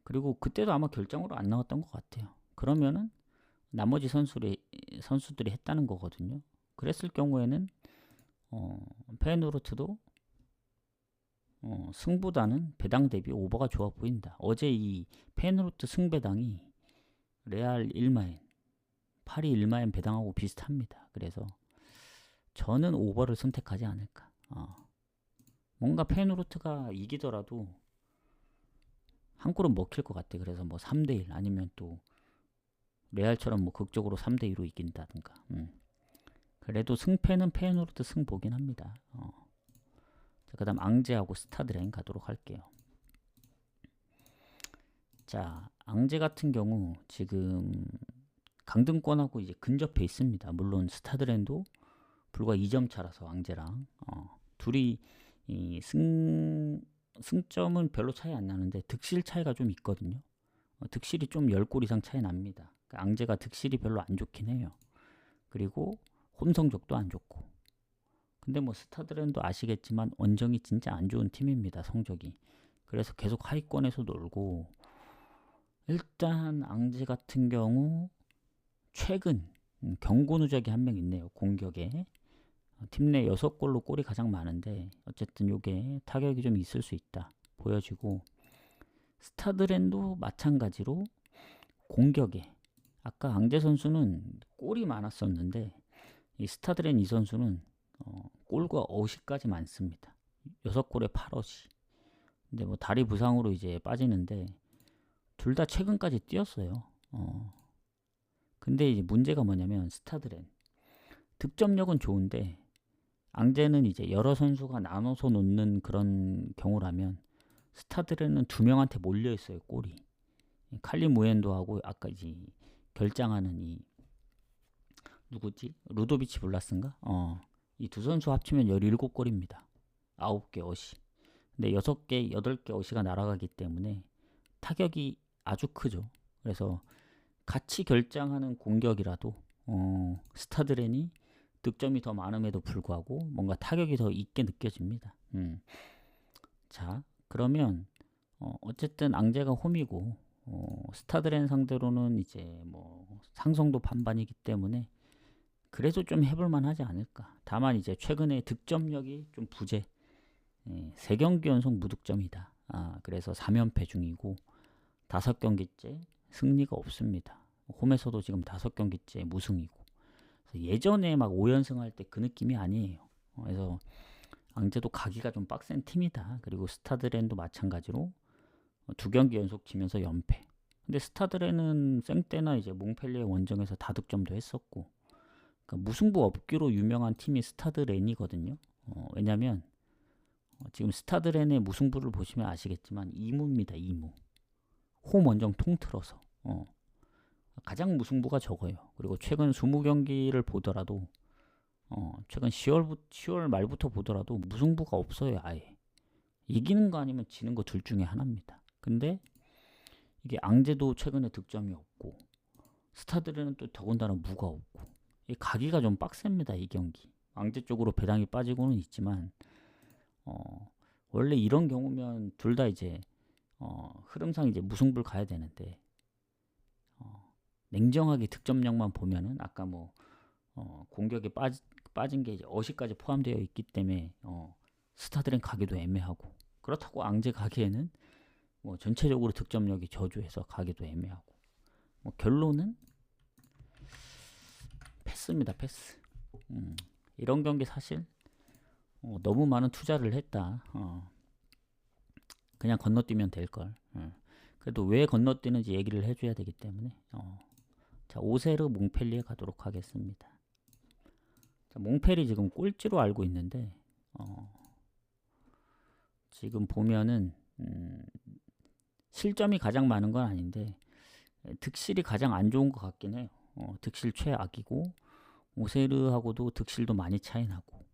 [SPEAKER 1] 그리고 그때도 아마 결정으로 안 나왔던 것 같아요. 그러면은 나머지 선수들이 했다는 거거든요. 그랬을 경우에는 페이노르트도 승보다는 배당 대비 오버가 좋아 보인다. 어제 이 페이노르트 승배당이 레알 1마엔, 파리 1마엔 배당하고 비슷합니다. 그래서 저는 오버를 선택하지 않을까. 뭔가 페이노르트가 이기더라도 한 골은 먹힐 것 같아. 그래서 뭐 3대1 아니면 또 레알처럼 뭐 극적으로 3대2로 이긴다든가. 그래도 승패는 페이노르트 승보긴 합니다. 그 다음 앙제하고 스타드렌 가도록 할게요. 자, 앙제 같은 경우 지금 강등권하고 이제 근접해 있습니다. 물론 스타드렌도 불과 2점 차라서 앙제랑 둘이 이 승점은 별로 차이 안 나는데 득실 차이가 좀 있거든요. 득실이 좀 10골 이상 차이 납니다. 그러니까 앙제가 득실이 별로 안 좋긴 해요. 그리고 홈 성적도 안 좋고. 근데 뭐 스타드렌도 아시겠지만 원정이 진짜 안 좋은 팀입니다. 성적이. 그래서 계속 하위권에서 놀고 일단 앙제 같은 경우 최근 경고 누적이 한 명 있네요. 공격에. 팀 내 6골로 골이 가장 많은데 어쨌든 요게 타격이 좀 있을 수 있다 보여지고 스타드렌도 마찬가지로 공격에 아까 앙제 선수는 골이 많았었는데 이 스타드렌 이 선수는 골과 어시까지 많습니다. 6골에 8어시. 근데 뭐 다리 부상으로 이제 빠지는데 둘 다 최근까지 뛰었어요. 근데 이제 문제가 뭐냐면 스타드렌 득점력은 좋은데 앙제는 이제 여러 선수가 나눠서 놓는 그런 경우라면 스타드렌은 두 명한테 몰려 있어요. 골이. 칼리 무엔도하고 아까 이제 결장하는 이 누구지? 루도비치 블라스인가? 이 두 선수 합치면 17골입니다. 9개 어시. 근데 6개, 8개 어시가 날아가기 때문에 타격이 아주 크죠. 그래서 같이 결장하는 공격이라도 스타드렌이 득점이 더 많음에도 불구하고 뭔가 타격이 더 있게 느껴집니다. 자, 그러면 어쨌든 앙제가 홈이고 스타드렌 상대로는 이제 뭐 상성도 반반이기 때문에 그래도 좀 해볼만 하지 않을까. 다만 이제 최근에 득점력이 좀 부재. 3경기 연속 무득점이다. 그래서 3연패 중이고 5경기째 승리가 없습니다. 홈에서도 지금 5경기째 무승이고 예전에 막 5연승 할 때 그 느낌이 아니에요. 그래서 앙제도 가기가 좀 빡센 팀이다. 그리고 스타드렌도 마찬가지로 2경기 연속 지면서 연패. 근데 스타드렌은 생때나 이제 몽펠리에 원정에서 다득점도 했었고 그러니까 무승부 없기로 유명한 팀이 스타드렌이거든요. 왜냐면 지금 스타드렌의 무승부를 보시면 아시겠지만 2무입니다. 2무. 홈 원정 통틀어서 가장 무승부가 적어요. 그리고 최근 20경기를 보더라도 최근 10월 말부터 보더라도 무승부가 없어요. 아예. 이기는 거 아니면 지는 거 둘 중에 하나입니다. 근데 이게 앙제도 최근에 득점이 없고 스타드렌은 또 더군다나 무가 없고 이 가기가 좀 빡셉니다. 이 경기. 앙제 쪽으로 배당이 빠지고는 있지만 원래 이런 경우면 둘 다 이제 흐름상 이제 무승부를 가야 되는데 냉정하게 득점력만 보면은 아까 뭐 공격에 빠진 게 이제 어시까지 포함되어 있기 때문에 스타드렌 가기도 애매하고 그렇다고 앙제 가기에는 뭐 전체적으로 득점력이 저조해서 가기도 애매하고 뭐 결론은 패스입니다. 패스. 이런 경기 사실 너무 많은 투자를 했다. 그냥 건너뛰면 될걸. 그래도 왜 건너뛰는지 얘기를 해줘야 되기 때문에 자 오세르 몽펠리에 가도록 하겠습니다. 자 자, 몽펠이 지금 꼴찌로 알고 있는데 지금 보면은 실점이 가장 많은 건 아닌데 득실이 가장 안 좋은 것 같긴 해요. 득실 최악이고 오세르하고도 득실도 많이 차이 나고.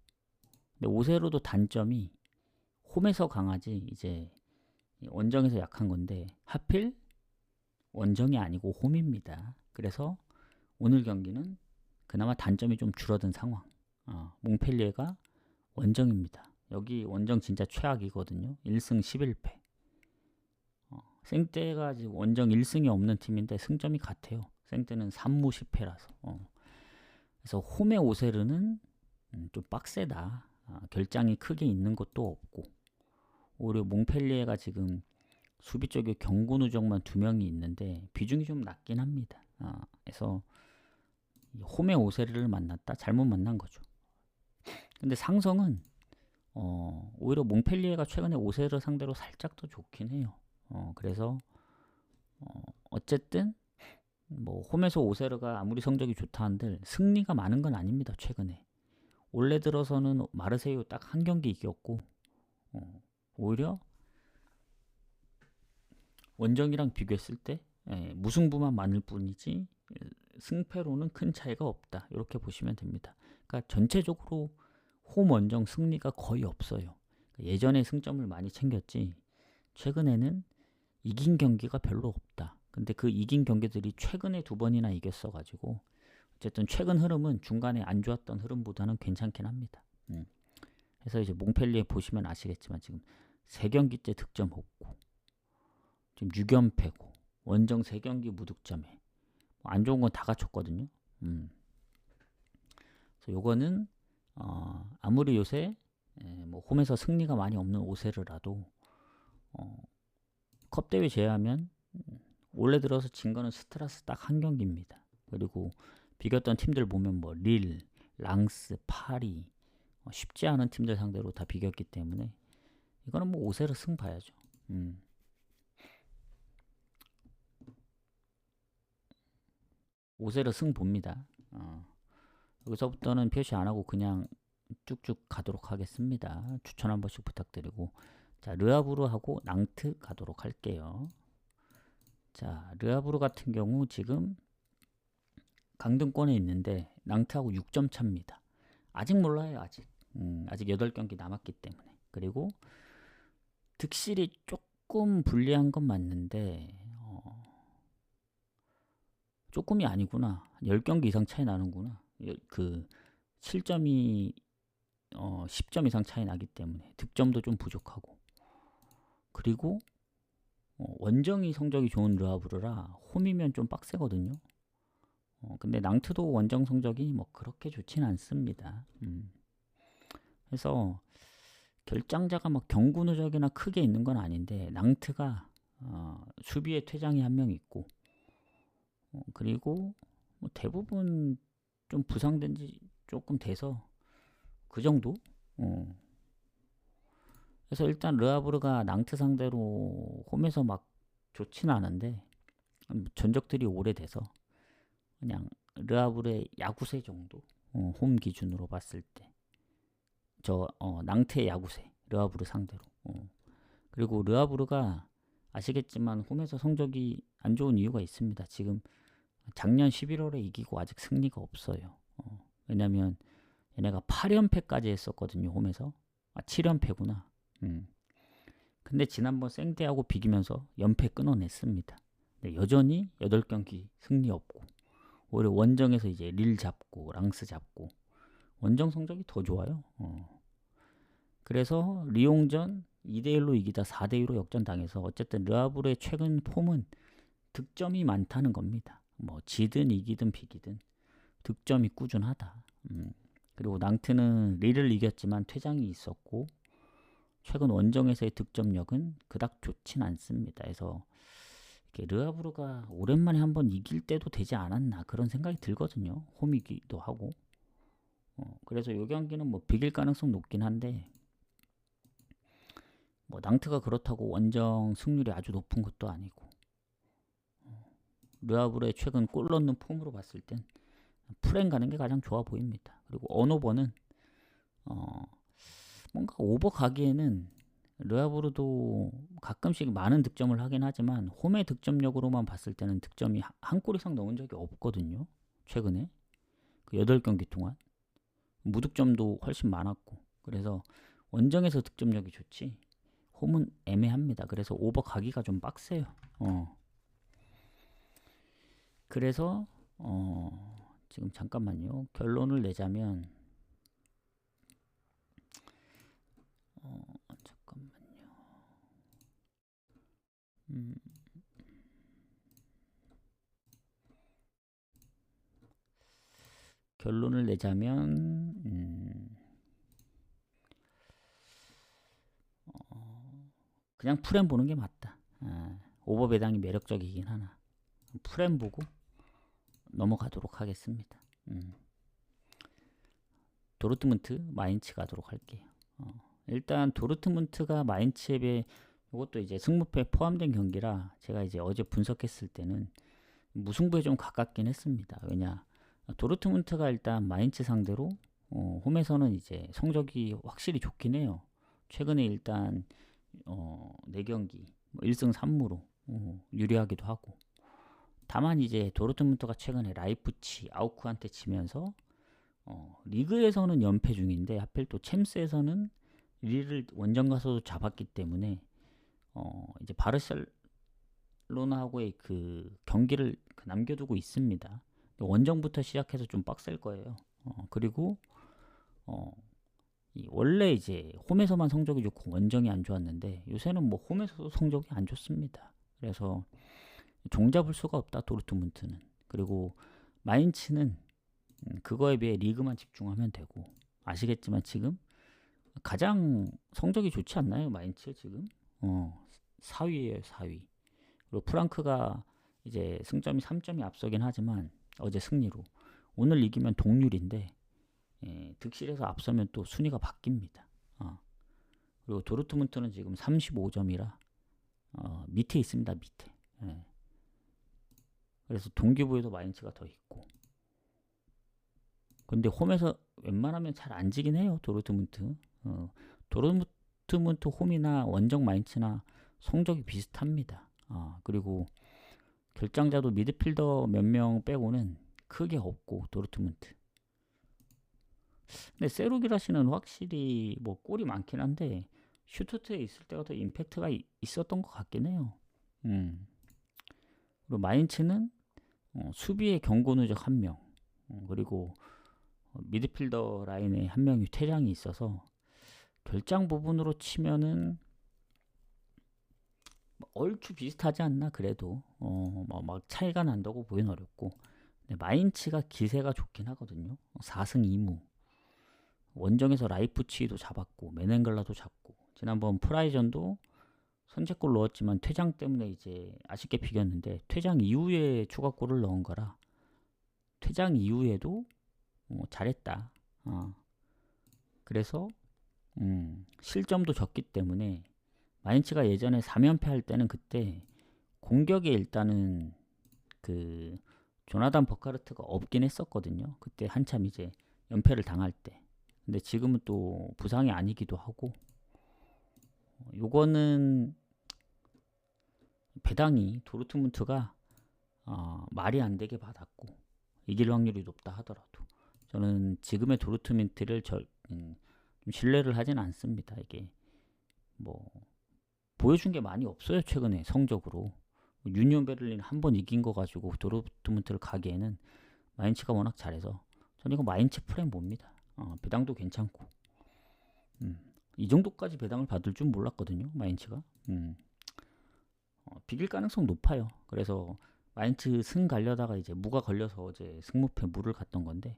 [SPEAKER 1] 근데 오세르도 단점이 홈에서 강하지 이제 원정에서 약한 건데 하필 원정이 아니고 홈입니다. 그래서 오늘 경기는 그나마 단점이 좀 줄어든 상황. 몽펠리에가 원정입니다. 여기 원정 진짜 최악이거든요. 1승 11패. 생떼가 지금 원정 1승이 없는 팀인데 승점이 같아요. 생떼는 3무 10패라서. 그래서 홈의 오세르는 좀 빡세다. 결장이 크게 있는 것도 없고 오히려 몽펠리에가 지금 수비 쪽에 경고 누적만 2명이 있는데 비중이 좀 낮긴 합니다. 그래서 홈의 오세르를 만났다? 잘못 만난 거죠. 근데 상성은 오히려 몽펠리에가 최근에 오세르 상대로 살짝 더 좋긴 해요. 그래서 어쨌든 뭐 홈에서 오세르가 아무리 성적이 좋다 한들 승리가 많은 건 아닙니다. 최근에 올해 들어서는 마르세유 딱 한 경기 이겼고 오히려 원정이랑 비교했을 때 무승부만 많을 뿐이지 승패로는 큰 차이가 없다. 이렇게 보시면 됩니다. 그러니까 전체적으로 홈 원정 승리가 거의 없어요. 예전에 승점을 많이 챙겼지 최근에는 이긴 경기가 별로 없다. 근데 그 이긴 경기들이 최근에 2번이나 이겼어가지고 어쨌든 최근 흐름은 중간에 안 좋았던 흐름보다는 괜찮긴 합니다. 그래서 이제 몽펠리에 보시면 아시겠지만 지금 3경기째 득점 없고 지금 6연패고 원정 3경기 무득점에 안 좋은 건 다 갖췄거든요. 그래서 요거는 아무리 요새 뭐 홈에서 승리가 많이 없는 오세르라도 컵 대회 제외하면 올해 들어서 진 거는 스트라스 딱 한 경기입니다. 그리고 비겼던 팀들 보면 뭐 릴, 랑스, 파리 쉽지 않은 팀들 상대로 다 비겼기 때문에 이거는 뭐 오세르 승 봐야죠. 오세르 승 봅니다. 여기서부터는 표시 안 하고 그냥 쭉쭉 가도록 하겠습니다. 추천 한 번씩 부탁드리고 자 르하브르하고 낭트 가도록 할게요. 자 르하브르 같은 경우 지금 강등권에 있는데 낭트하고 6점 차입니다. 아직 몰라요. 아직 8경기 남았기 때문에. 그리고 득실이 조금 불리한 건 맞는데 조금이 아니구나. 10경기 이상 차이 나는구나. 그 7점이 10점 이상 차이 나기 때문에 득점도 좀 부족하고 그리고 원정이 성적이 좋은 르하브르라 홈이면 좀 빡세거든요. 근데 낭트도 원정 성적이 뭐 그렇게 좋진 않습니다. 그래서 결장자가 막 경고 누적이나 크게 있는 건 아닌데 낭트가 수비에 퇴장이 한 명 있고 그리고 뭐 대부분 좀 부상된 지 조금 돼서 그 정도? 그래서 일단 르하브르가 낭트 상대로 홈에서 막 좋진 않은데 전적들이 오래돼서 그냥 르하브르의 야구세 정도 홈 기준으로 봤을 때 저 낭트의 야구세 르하브르 상대로 그리고 르하브르가 아시겠지만 홈에서 성적이 안 좋은 이유가 있습니다. 지금 작년 11월에 이기고 아직 승리가 없어요. 왜냐면 얘네가 8연패까지 했었거든요. 홈에서 7연패구나. 근데 지난번 생떼하고 비기면서 연패 끊어냈습니다. 근데 여전히 8경기 승리 없고 오히려 원정에서 이제 릴 잡고 랑스 잡고 원정 성적이 더 좋아요. 그래서 리옹전 2대1로 이기다 4대2로 역전당해서 어쨌든 르하브르의 최근 폼은 득점이 많다는 겁니다. 뭐 지든 이기든 비기든 득점이 꾸준하다. 그리고 낭트는 릴을 이겼지만 퇴장이 있었고 최근 원정에서의 득점력은 그닥 좋진 않습니다. 그래서 르하브르가 오랜만에 한번 이길 때도 되지 않았나 그런 생각이 들거든요. 홈이기도 하고. 그래서 이 경기는 뭐 비길 가능성 높긴 한데 뭐 낭트가 그렇다고 원정 승률이 아주 높은 것도 아니고 르하브르의 최근 골 넣는 폼으로 봤을 땐 프렌 가는 게 가장 좋아 보입니다. 그리고 언오버는 뭔가 오버 가기에는 르하브르도 가끔씩 많은 득점을 하긴 하지만 홈의 득점력으로만 봤을 때는 득점이 한 골 이상 넣은 적이 없거든요. 최근에 그 8경기 동안 무득점도 훨씬 많았고, 그래서 원정에서 득점력이 좋지 홈은 애매합니다. 그래서 오버 가기가 좀 빡세요. 그래서 지금 잠깐만요. 결론을 내자면 잠깐만요. 결론을 내자면 그냥 프렘 보는 게 맞다. 오버 배당이 매력적이긴 하나 프렘 보고 넘어가도록 하겠습니다. 도르트문트 마인츠 가도록 할게요. 일단 도르트문트가 마인츠에 비해 이것도 이제 승무패 포함된 경기라 제가 이제 어제 분석했을 때는 무승부에 좀 가깝긴 했습니다. 왜냐 도르트문트가 일단 마인츠 상대로 홈에서는 이제 성적이 확실히 좋긴 해요. 최근에 일단 4경기 1승 3무로 유리하기도 하고, 다만 이제 도르트문트가 최근에 라이프치 아우크한테 지면서 리그에서는 연패 중인데 하필 또 챔스에서는 리를 원정 가서도 잡았기 때문에 이제 바르셀로나하고의 그 경기를 남겨두고 있습니다. 원정부터 시작해서 좀 빡셀 거예요. 그리고 원래 이제 홈에서만 성적이 좋고 원정이 안 좋았는데 요새는 뭐 홈에서도 성적이 안 좋습니다. 그래서 종잡을 수가 없다 도르트문트는. 그리고 마인츠는 그거에 비해 리그만 집중하면 되고, 아시겠지만 지금 가장 성적이 좋지 않나요 마인츠 지금? 4위에요 4위. 그리고 프랑크가 이제 승점이 3점이 앞서긴 하지만 어제 승리로 오늘 이기면 동률인데 득실에서 앞서면 또 순위가 바뀝니다. 그리고 도르트문트는 지금 35점이라 밑에 있습니다. 밑에. 그래서 동기부여도 마인츠가 더 있고, 근데 홈에서 웬만하면 잘 안 지긴 해요 도르트문트. 도르트문트 홈이나 원정 마인츠나 성적이 비슷합니다. 그리고 결장자도 미드필더 몇 명 빼고는 크게 없고 도르트문트. 근데 세루기라시는 확실히 뭐 골이 많긴 한데 슈투트에 있을 때가 더 임팩트가 있었던 것 같긴 해요. 그리고 마인츠는 수비의 경고 누적 1명, 그리고 미드필더 라인에 1명이 퇴장이 있어서 결장 부분으로 치면은 얼추 비슷하지 않나. 그래도 막 차이가 난다고 보긴 어렵고, 근데 마인츠가 기세가 좋긴 하거든요. 4승 2무. 원정에서 라이프치히도 잡았고 메넨글라도 잡고, 지난번 프라이전도 선제골 넣었지만 퇴장 때문에 이제 아쉽게 비겼는데 퇴장 이후에 추가골을 넣은 거라 퇴장 이후에도 잘했다. 그래서 실점도 적기 때문에 마인츠가 예전에 3연패 할 때는 그때 공격에 일단은 그 조나단 버카르트가 없긴 했었거든요. 그때 한참 이제 연패를 당할 때. 근데 지금은 또 부상이 아니기도 하고, 요거는 배당이 도르트문트가 말이 안 되게 받았고 이길 확률이 높다 하더라도 저는 지금의 도르트문트를 좀 신뢰를 하진 않습니다. 이게 뭐 보여준 게 많이 없어요. 최근에 성적으로 유니온 베를린 한 번 이긴 거 가지고 도르트문트를 가기에는 마인츠가 워낙 잘해서 저는 이거 마인츠 프레임 봅니다. 배당도 괜찮고 이 정도까지 배당을 받을 줄 몰랐거든요. 마인츠가 비길 가능성 높아요. 그래서 마인츠 승 가려다가 이제 무가 걸려서 어제 승무패 무를 갔던 건데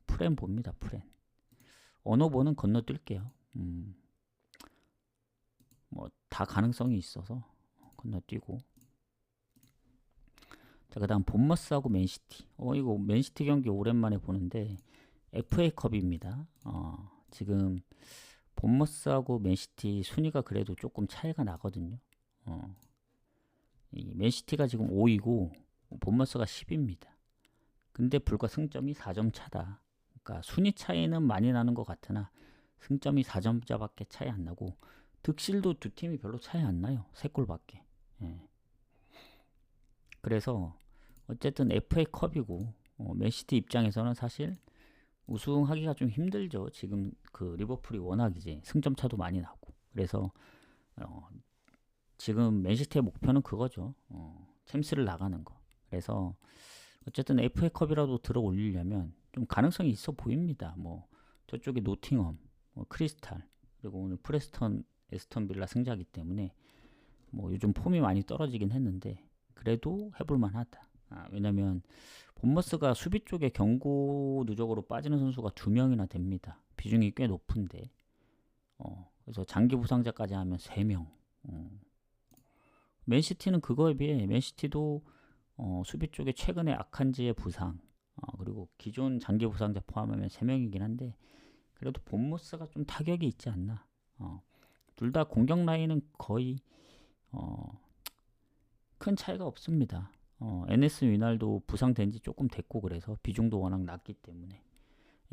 [SPEAKER 1] 프렘 봅니다. 프렘. 언어보는 건너뛸게요. 뭐 다 가능성이 있어서 건너뛰고. 자, 그다음 본머스하고 맨시티. 이거 맨시티 경기 오랜만에 보는데 FA컵입니다. 지금 본머스하고 맨시티 순위가 그래도 조금 차이가 나거든요. 이 맨시티가 지금 5위고 본머스가 10위입니다. 근데 불과 승점이 4점 차다. 그러니까 순위 차이는 많이 나는 것 같으나 승점이 4점짜밖에 차이 안 나고 득실도 두 팀이 별로 차이 안 나요. 3골밖에. 예. 그래서 어쨌든 FA컵이고 맨시티 입장에서는 사실 우승하기가 좀 힘들죠. 지금 그 리버풀이 워낙 이제 승점 차도 많이 나고. 그래서 어, 지금 맨시티의 목표는 그거죠. 챔스를 나가는 거. 그래서 어쨌든 FA컵이라도 들어 올리려면 좀 가능성이 있어 보입니다. 뭐 저쪽에 노팅엄, 크리스탈, 그리고 오늘 프레스턴, 에스턴 빌라 승자기 때문에 뭐 요즘 폼이 많이 떨어지긴 했는데 그래도 해볼만 하다. 왜냐면 본머스가 수비 쪽에 경고 누적으로 빠지는 선수가 2명이나 됩니다. 비중이 꽤 높은데 그래서 장기 부상자까지 하면 3명. 맨시티는 그거에 비해 맨시티도 수비 쪽에 최근에 아칸지의 부상 그리고 기존 장기 부상자 포함하면 3명이긴 한데 그래도 본머스가 좀 타격이 있지 않나. 둘 다 공격 라인은 거의 큰 차이가 없습니다. NS 위날도 부상된 지 조금 됐고 그래서 비중도 워낙 낮기 때문에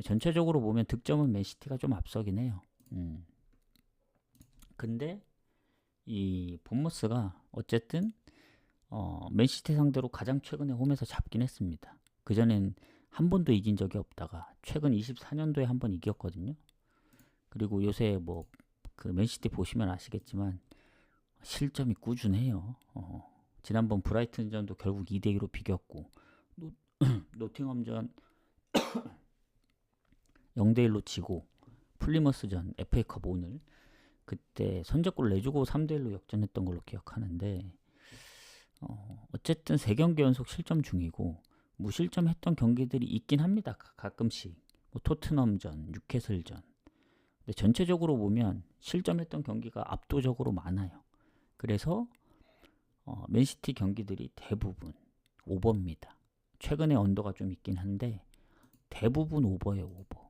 [SPEAKER 1] 전체적으로 보면 득점은 맨시티가 좀 앞서긴 해요. 근데 이 본머스가 어쨌든 맨시티 상대로 가장 최근에 홈에서 잡긴 했습니다. 그전엔 한 번도 이긴 적이 없다가 최근 24년도에 한 번 이겼거든요. 그리고 요새 뭐 그 맨시티 보시면 아시겠지만 실점이 꾸준해요. 지난번 브라이튼전도 결국 2대2로 비겼고 노팅엄전 0대1로 지고 플리머스전 FA컵 오늘 그때 선제골 내주고 3대1로 역전했던 걸로 기억하는데 어쨌든 3경기 연속 실점 중이고 무실점했던 경기들이 있긴 합니다. 가끔씩 뭐 토트넘전, 뉴캐슬전. 근데 전체적으로 보면 실점했던 경기가 압도적으로 많아요. 그래서 맨시티 경기들이 대부분 오버입니다. 최근에 언더가 좀 있긴 한데 대부분 오버예요. 오버.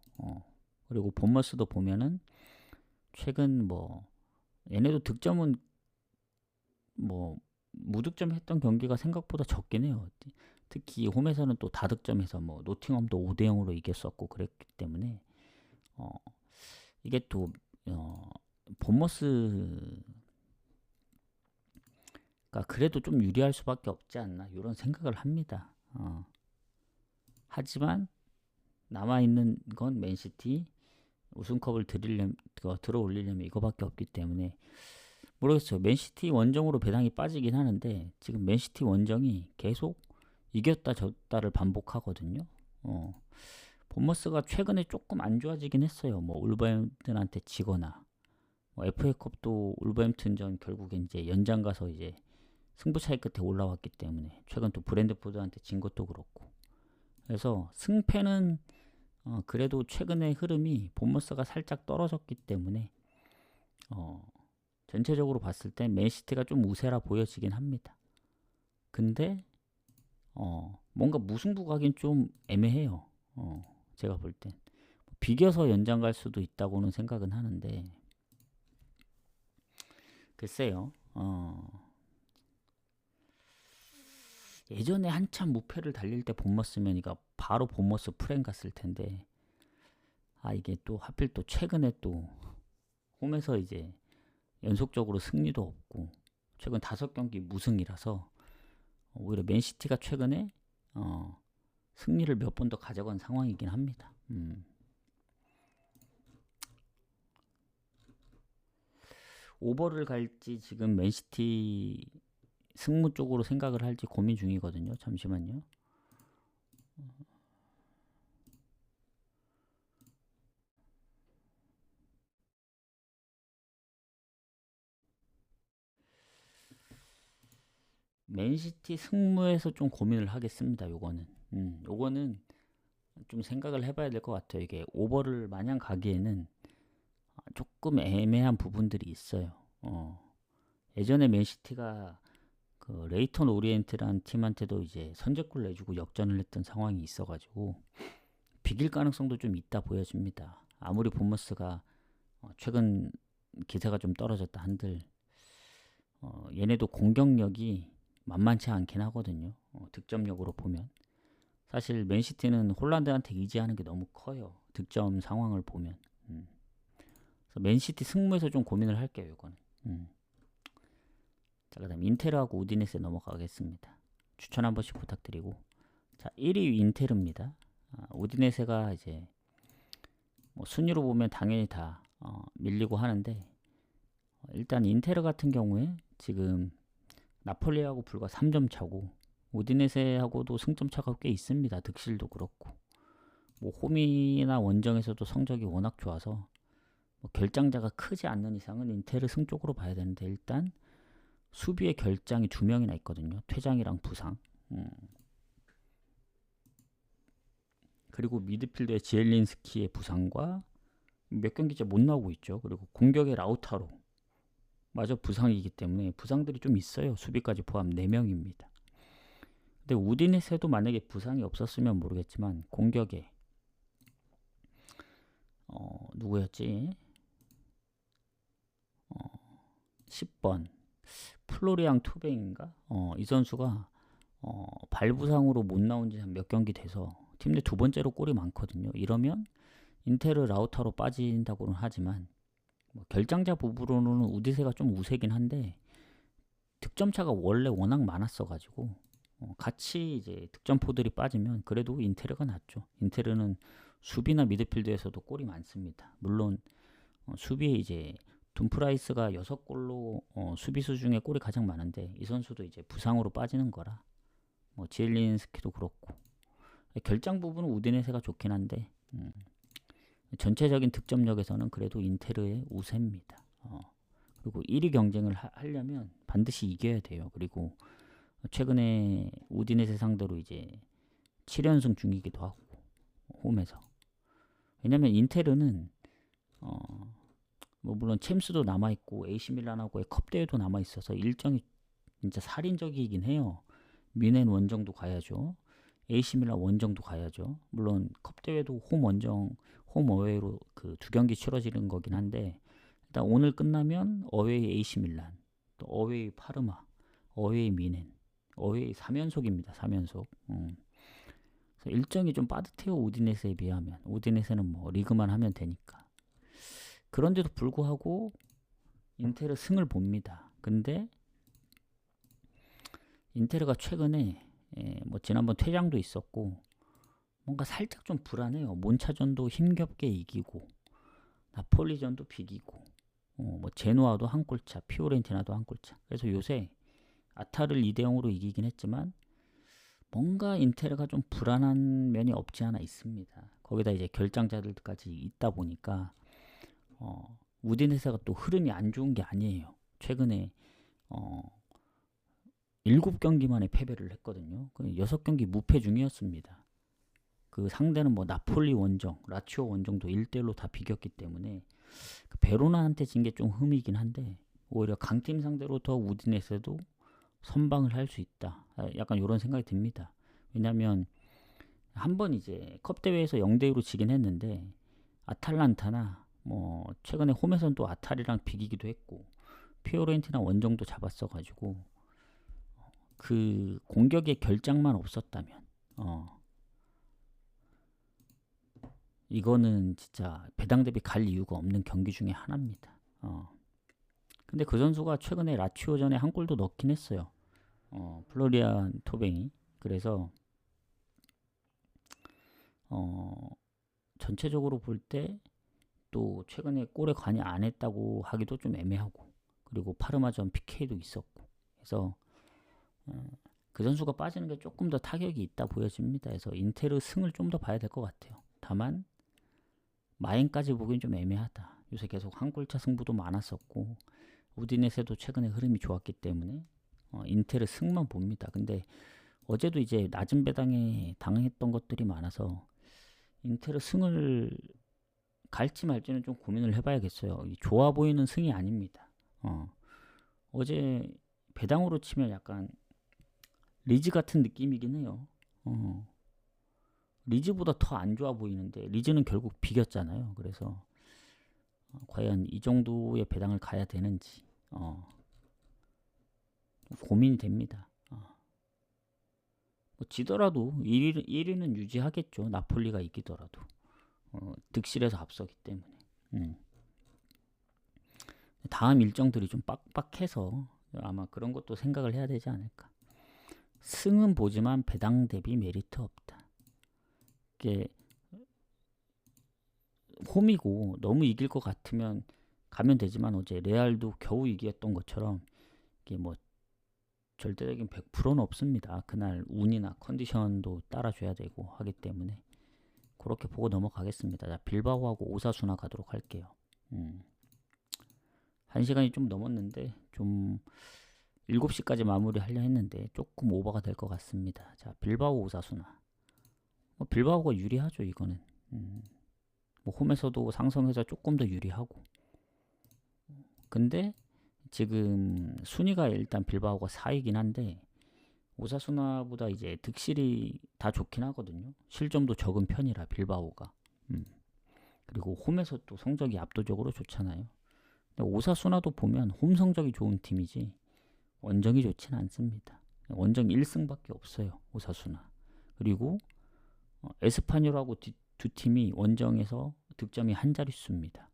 [SPEAKER 1] 그리고 본머스도 보면은 최근 뭐 얘네도 득점은 뭐 무득점 했던 경기가 생각보다 적긴 해요. 특히 홈에서는 또 다득점해서 뭐 노팅엄도 5대0으로 이겼었고 그랬기 때문에 이게 또 본머스가 그래도 좀 유리할 수밖에 없지 않나 이런 생각을 합니다. 하지만 남아있는 건 맨시티 우승컵을 들어 올리려면 이거밖에 없기 때문에 모르겠어요. 맨시티 원정으로 배당이 빠지긴 하는데 지금 맨시티 원정이 계속 이겼다 졌다를 반복하거든요. 본머스가 최근에 조금 안 좋아지긴 했어요. 뭐 울버햄튼한테 지거나 뭐 FA컵도 울버햄튼전 결국에 이제 연장 가서 이제 승부 차이 끝에 올라왔기 때문에 최근 또 브랜드포드한테 진 것도 그렇고 그래서 승패는 그래도 최근의 흐름이 본머스가 살짝 떨어졌기 때문에 전체적으로 봤을 때 맨시티가 좀 우세라 보여지긴 합니다. 근데 뭔가 무승부 가긴 좀 애매해요. 제가 볼 땐 비겨서 연장 갈 수도 있다고는 생각은 하는데 글쎄요. 예전에 한참 무패를 달릴 때 본머스면 이거 바로 본머스 프랭 갔을 텐데 이게 또 하필 또 최근에 또 홈에서 이제 연속적으로 승리도 없고 최근 5경기 무승이라서 오히려 맨시티가 최근에 승리를 몇 번 더 가져간 상황이긴 합니다. 오버를 갈지 지금 맨시티 승무 쪽으로 생각을 할지 고민 중이거든요. 잠시만요. 맨시티 승무에서 좀 고민을 하겠습니다. 요거는 좀 생각을 해봐야 될 것 같아요. 이게 오버를 마냥 가기에는 조금 애매한 부분들이 있어요. 예전에 맨시티가 그 레이턴 오리엔트라는 팀한테도 이제 선제골 내주고 역전을 했던 상황이 있어가지고 비길 가능성도 좀 있다 보여집니다. 아무리 본머스가 최근 기세가 좀 떨어졌다 한들 얘네도 공격력이 만만치 않긴 하거든요. 득점력으로 보면 사실 맨시티는 홀란드한테 의지하는 게 너무 커요. 득점 상황을 보면. 그래서 맨시티 승무에서 좀 고민을 할게요. 이거는. 자, 그다음 인테르하고 우디네세 넘어가겠습니다. 추천 한 번씩 부탁드리고. 자, 1위 인테르입니다. 우디네세가 이제 뭐 순위로 보면 당연히 다 밀리고 하는데, 일단 인테르 같은 경우에 지금 나폴리하고 불과 3점 차고 우디네세하고도 승점 차가 꽤 있습니다. 득실도 그렇고 뭐 홈이나 원정에서도 성적이 워낙 좋아서 뭐 결장자가 크지 않는 이상은 인테르 승 쪽으로 봐야 되는데, 일단 수비의 결장이 2명이나 있거든요. 퇴장이랑 부상. 그리고 미드필더의 지엘린스키의 부상과 몇 경기째 못 나오고 있죠. 그리고 공격의 라우타로 마저 부상이기 때문에 부상들이 좀 있어요. 수비까지 포함 4명입니다. 근데 우디네세도 만약에 부상이 없었으면 모르겠지만 공격에 누구였지? 10번 플로리앙 투베인가? 이 선수가 발 부상으로 못 나온 지 한 몇 경기 돼서 팀 내 2번째로 골이 많거든요. 이러면 인테르 라우타로 빠진다고는 하지만 뭐 결장자 부분으로는 우디세가 좀 우세긴 한데 득점 차가 원래 워낙 많았어가지고 같이 이제 득점포들이 빠지면 그래도 인테르가 낫죠. 인테르는 수비나 미드필드에서도 골이 많습니다. 물론 수비에 이제 둠프라이스가 6골로 수비수 중에 골이 가장 많은데 이 선수도 이제 부상으로 빠지는 거라 뭐 지엘린스키도 그렇고 결장 부분은 우디네세가 좋긴 한데 전체적인 득점력에서는 그래도 인테르의 우세입니다. 그리고 1위 경쟁을 하려면 반드시 이겨야 돼요. 그리고 최근에 우디네세 상대로 이제 7연승 중이기도 하고 홈에서. 왜냐면 인테르는 뭐 물론 챔스도 남아있고 AC 밀란하고의 컵 대회도 남아있어서 일정이 진짜 살인적이긴 해요. 미넨 원정도 가야죠. AC 밀란 원정도 가야죠. 물론 컵 대회도 홈 원정, 홈 어웨이로 그 2경기 치러지는 거긴 한데, 일단 오늘 끝나면 어웨이 AC 밀란, 또 어웨이 파르마, 어웨이 미넨, 어웨이 3연속입니다. 3연속. 그래서 일정이 좀 빠듯해요. 우디네세에 비하면. 우디네세는 뭐 리그만 하면 되니까. 그런데도 불구하고 인테르 승을 봅니다. 근데 인테르가 최근에 뭐 지난번 퇴장도 있었고 뭔가 살짝 좀 불안해요. 몬차전도 힘겹게 이기고 나폴리전도 비기고 뭐 제노아도 한 골차, 피오렌티나도 한 골차. 그래서 요새 아타를 2대0으로 이기긴 했지만 뭔가 인테르가 좀 불안한 면이 없지 않아 있습니다. 거기다 이제 결장자들까지 있다 보니까 우디네세가 또 흐름이 안 좋은 게 아니에요. 최근에 7경기 만에 패배를 했거든요. 6경기 무패 중이었습니다. 그 상대는 뭐 나폴리 원정, 라치오 원정도 1대1로 다 비겼기 때문에 그 베로나한테 진 게 좀 흠이긴 한데 오히려 강팀 상대로 더 우디네세도 선방을 할 수 있다. 약간 이런 생각이 듭니다. 왜냐하면 한번 이제 컵 대회에서 0대2로 지긴 했는데 아탈란타나 뭐 최근에 홈에서는 또 아탈이랑 비기기도 했고 피오렌티나 원정도 잡았어가지고 그 공격의 결장만 없었다면 이거는 진짜 배당 대비 갈 이유가 없는 경기 중에 하나입니다. 근데 그 선수가 최근에 라치오전에 한 골도 넣긴 했어요. 플로리안 토뱅이. 그래서 전체적으로 볼 때 또 최근에 골에 관여 안 했다고 하기도 좀 애매하고, 그리고 파르마전 PK도 있었고, 그래서 그 선수가 빠지는 게 조금 더 타격이 있다 보여집니다. 그래서 인테르 승을 좀 더 봐야 될 것 같아요. 다만 마인까지 보기엔 좀 애매하다. 요새 계속 한 골차 승부도 많았었고 우디네세도 최근에 흐름이 좋았기 때문에 인테르 승만 봅니다. 근데 어제도 이제 낮은 배당에 당했던 것들이 많아서 인테르 승을 갈지 말지는 좀 고민을 해봐야겠어요. 좋아 보이는 승이 아닙니다. 어제 배당으로 치면 약간 리즈 같은 느낌이긴 해요. 리즈보다 더 안 좋아 보이는데 리즈는 결국 비겼잖아요. 그래서 과연 이 정도의 배당을 가야 되는지 고민이 됩니다. 뭐 지더라도 1위는 유지하겠죠. 나폴리가 이기더라도. 득실에서 앞서기 때문에. 다음 일정들이 좀 빡빡해서 아마 그런 것도 생각을 해야 되지 않을까. 승은 보지만 배당 대비 메리트 없다. 이게 홈이고 너무 이길 것 같으면 가면 되지만 어제 레알도 겨우 이겼던 것처럼 이게 뭐 절대적인 100%는 없습니다. 그날 운이나 컨디션도 따라줘야 되고 하기 때문에 그렇게 보고 넘어가겠습니다. 자, 빌바오하고 오사수나 가도록 할게요. 1시간이 좀 넘었는데 좀 7시까지 마무리하려 했는데 조금 오버가 될 것 같습니다. 자, 빌바오 오사수나. 빌바오가 유리하죠, 이거는. 뭐 홈에서도 상성해서 조금 더 유리하고. 근데 지금 순위가 일단 빌바오가 4위긴 한데 오사수나보다 이제 득실이 다 좋긴 하거든요. 실점도 적은 편이라 빌바오가. 그리고 홈에서 또 성적이 압도적으로 좋잖아요. 근데 오사수나도 보면 홈 성적이 좋은 팀이지 원정이 좋진 않습니다. 원정 1승밖에 없어요, 오사수나. 그리고 에스파뇰하고 두 팀이 원정에서 득점이 한 자릿수입니다.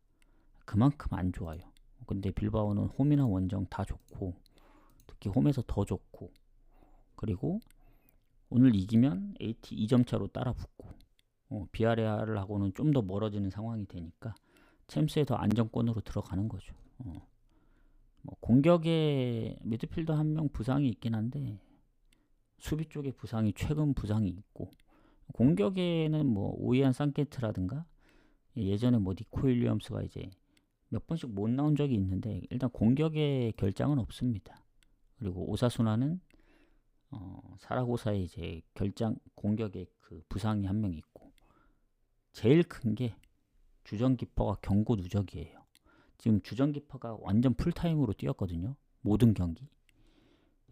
[SPEAKER 1] 그만큼 안 좋아요. 근데 빌바오는 홈이나 원정 다 좋고 특히 홈에서 더 좋고 그리고 오늘 이기면 AT 2점 차로 따라붙고 비아레알하고는 좀 더 멀어지는 상황이 되니까 챔스에 더 안정권으로 들어가는 거죠. 뭐 공격에 미드필더 한 명 부상이 있긴 한데 수비 쪽에 부상이 최근 부상이 있고 공격에는 뭐 오이안 산케트라든가 예전에 뭐 니코 윌리엄스가 이제 몇 번씩 못 나온 적이 있는데 일단 공격에 결장은 없습니다. 그리고 오사수나는 사라고사에 이제 결장 공격에 그 부상이 한 명 있고 제일 큰 게 주전 키퍼가 경고 누적이에요. 지금 주전 키퍼가 완전 풀타임으로 뛰었거든요. 모든 경기.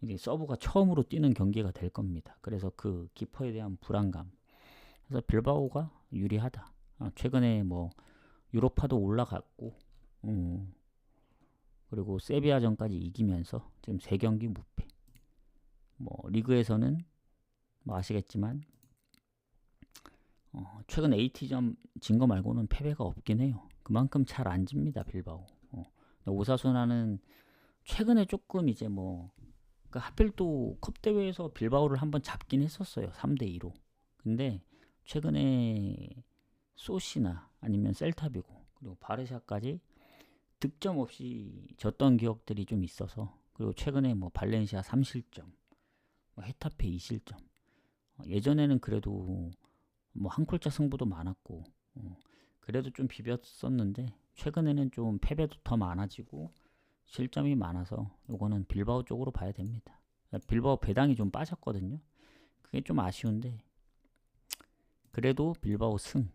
[SPEAKER 1] 이게 서브가 처음으로 뛰는 경기가 될 겁니다. 그래서 그 키퍼에 대한 불안감. 그래서 빌바오가 유리하다. 최근에 뭐 유로파도 올라갔고 그리고 세비야전까지 이기면서 지금 3경기 무패. 뭐 리그에서는 뭐 아시겠지만 최근 AT점 진 거 말고는 패배가 없긴 해요. 그만큼 잘 안 집니다, 빌바오. 오사수나는 최근에 조금 이제 뭐 하필 또 컵 대회에서 빌바오를 한번 잡긴 했었어요. 3대2로. 근데 최근에 소시나 아니면 셀타비고 그리고 바르샤까지 득점 없이 졌던 기억들이 좀 있어서 그리고 최근에 뭐 발렌시아 3실점, 뭐 헤타페 2실점. 예전에는 그래도 뭐 한 골차 승부도 많았고 그래도 좀 비볐었는데 최근에는 좀 패배도 더 많아지고 실점이 많아서 요거는 빌바오 쪽으로 봐야 됩니다. 빌바오 배당이 좀 빠졌거든요. 그게 좀 아쉬운데 그래도 빌바오 승.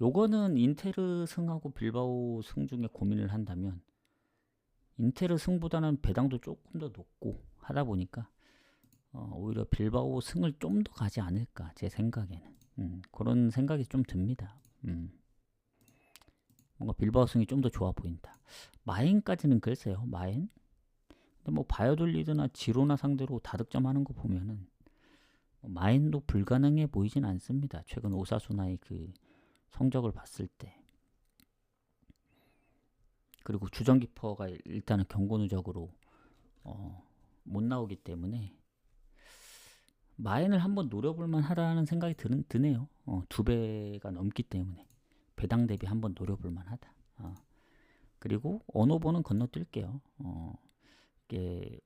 [SPEAKER 1] 요거는 인테르 승하고 빌바오 승 중에 고민을 한다면 인테르 승보다는 배당도 조금 더 높고 하다 보니까 오히려 빌바오 승을 좀 더 가지 않을까 제 생각에는. 그런 생각이 좀 듭니다. 뭔가 빌바오 승이 좀 더 좋아 보인다. 마엔까지는 글쎄요. 마엔? 근데 뭐 바이오돌리드나 지로나 상대로 다득점하는 거 보면은 마엔도 불가능해 보이진 않습니다. 최근 오사수나의 그 성적을 봤을 때. 그리고 주전 키퍼가 일단은 경고 누적으로 못 나오기 때문에 마엔을 한번 노려볼 만하다는 생각이 드네요. 2배가 넘기 때문에 배당 대비 한번 노려볼 만하다. 그리고 언오버는 건너뛸게요. 이게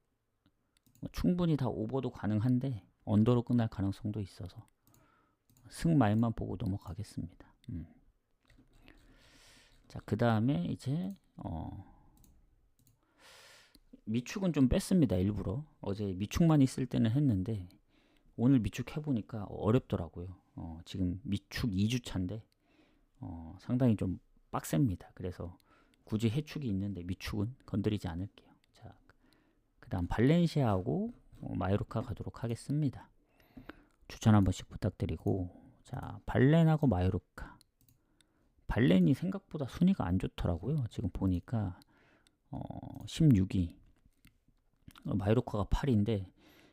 [SPEAKER 1] 뭐 충분히 다 오버도 가능한데 언더로 끝날 가능성도 있어서 승 마인만 보고 넘어가겠습니다. 자, 그 다음에 이제 미축은 좀 뺐습니다. 일부러 어제 미축만 있을 때는 했는데 오늘 미축 해보니까 어렵더라고요. 지금 미축 2주차인데 상당히 좀 빡셉니다. 그래서 굳이 해축이 있는데 미축은 건드리지 않을게요. 자, 그 다음 발렌시아하고 마요르카 가도록 하겠습니다. 추천 한 번씩 부탁드리고, 자, 발렌하고 마요르카. 발렌이 생각보다 순위가 안 좋더라고요. 지금 보니까 16위, 마요르카가 8위인데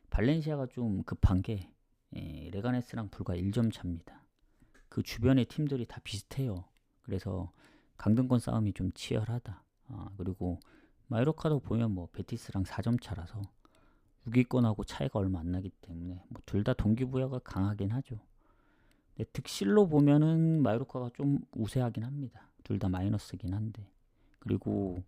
[SPEAKER 1] 발렌시아가 좀 급한 게 레가네스랑 불과 1점 차입니다. 그 주변의 팀들이 다 비슷해요. 그래서 강등권 싸움이 좀 치열하다. 그리고 마요르카도 보면 뭐 베티스랑 4점 차라서 6위권하고 차이가 얼마 안 나기 때문에 뭐 둘 다 동기부여가 강하긴 하죠. 근데 득실로 보면은 마요르카가 좀 우세하긴 합니다. 둘 다 마이너스긴 한데. 그리고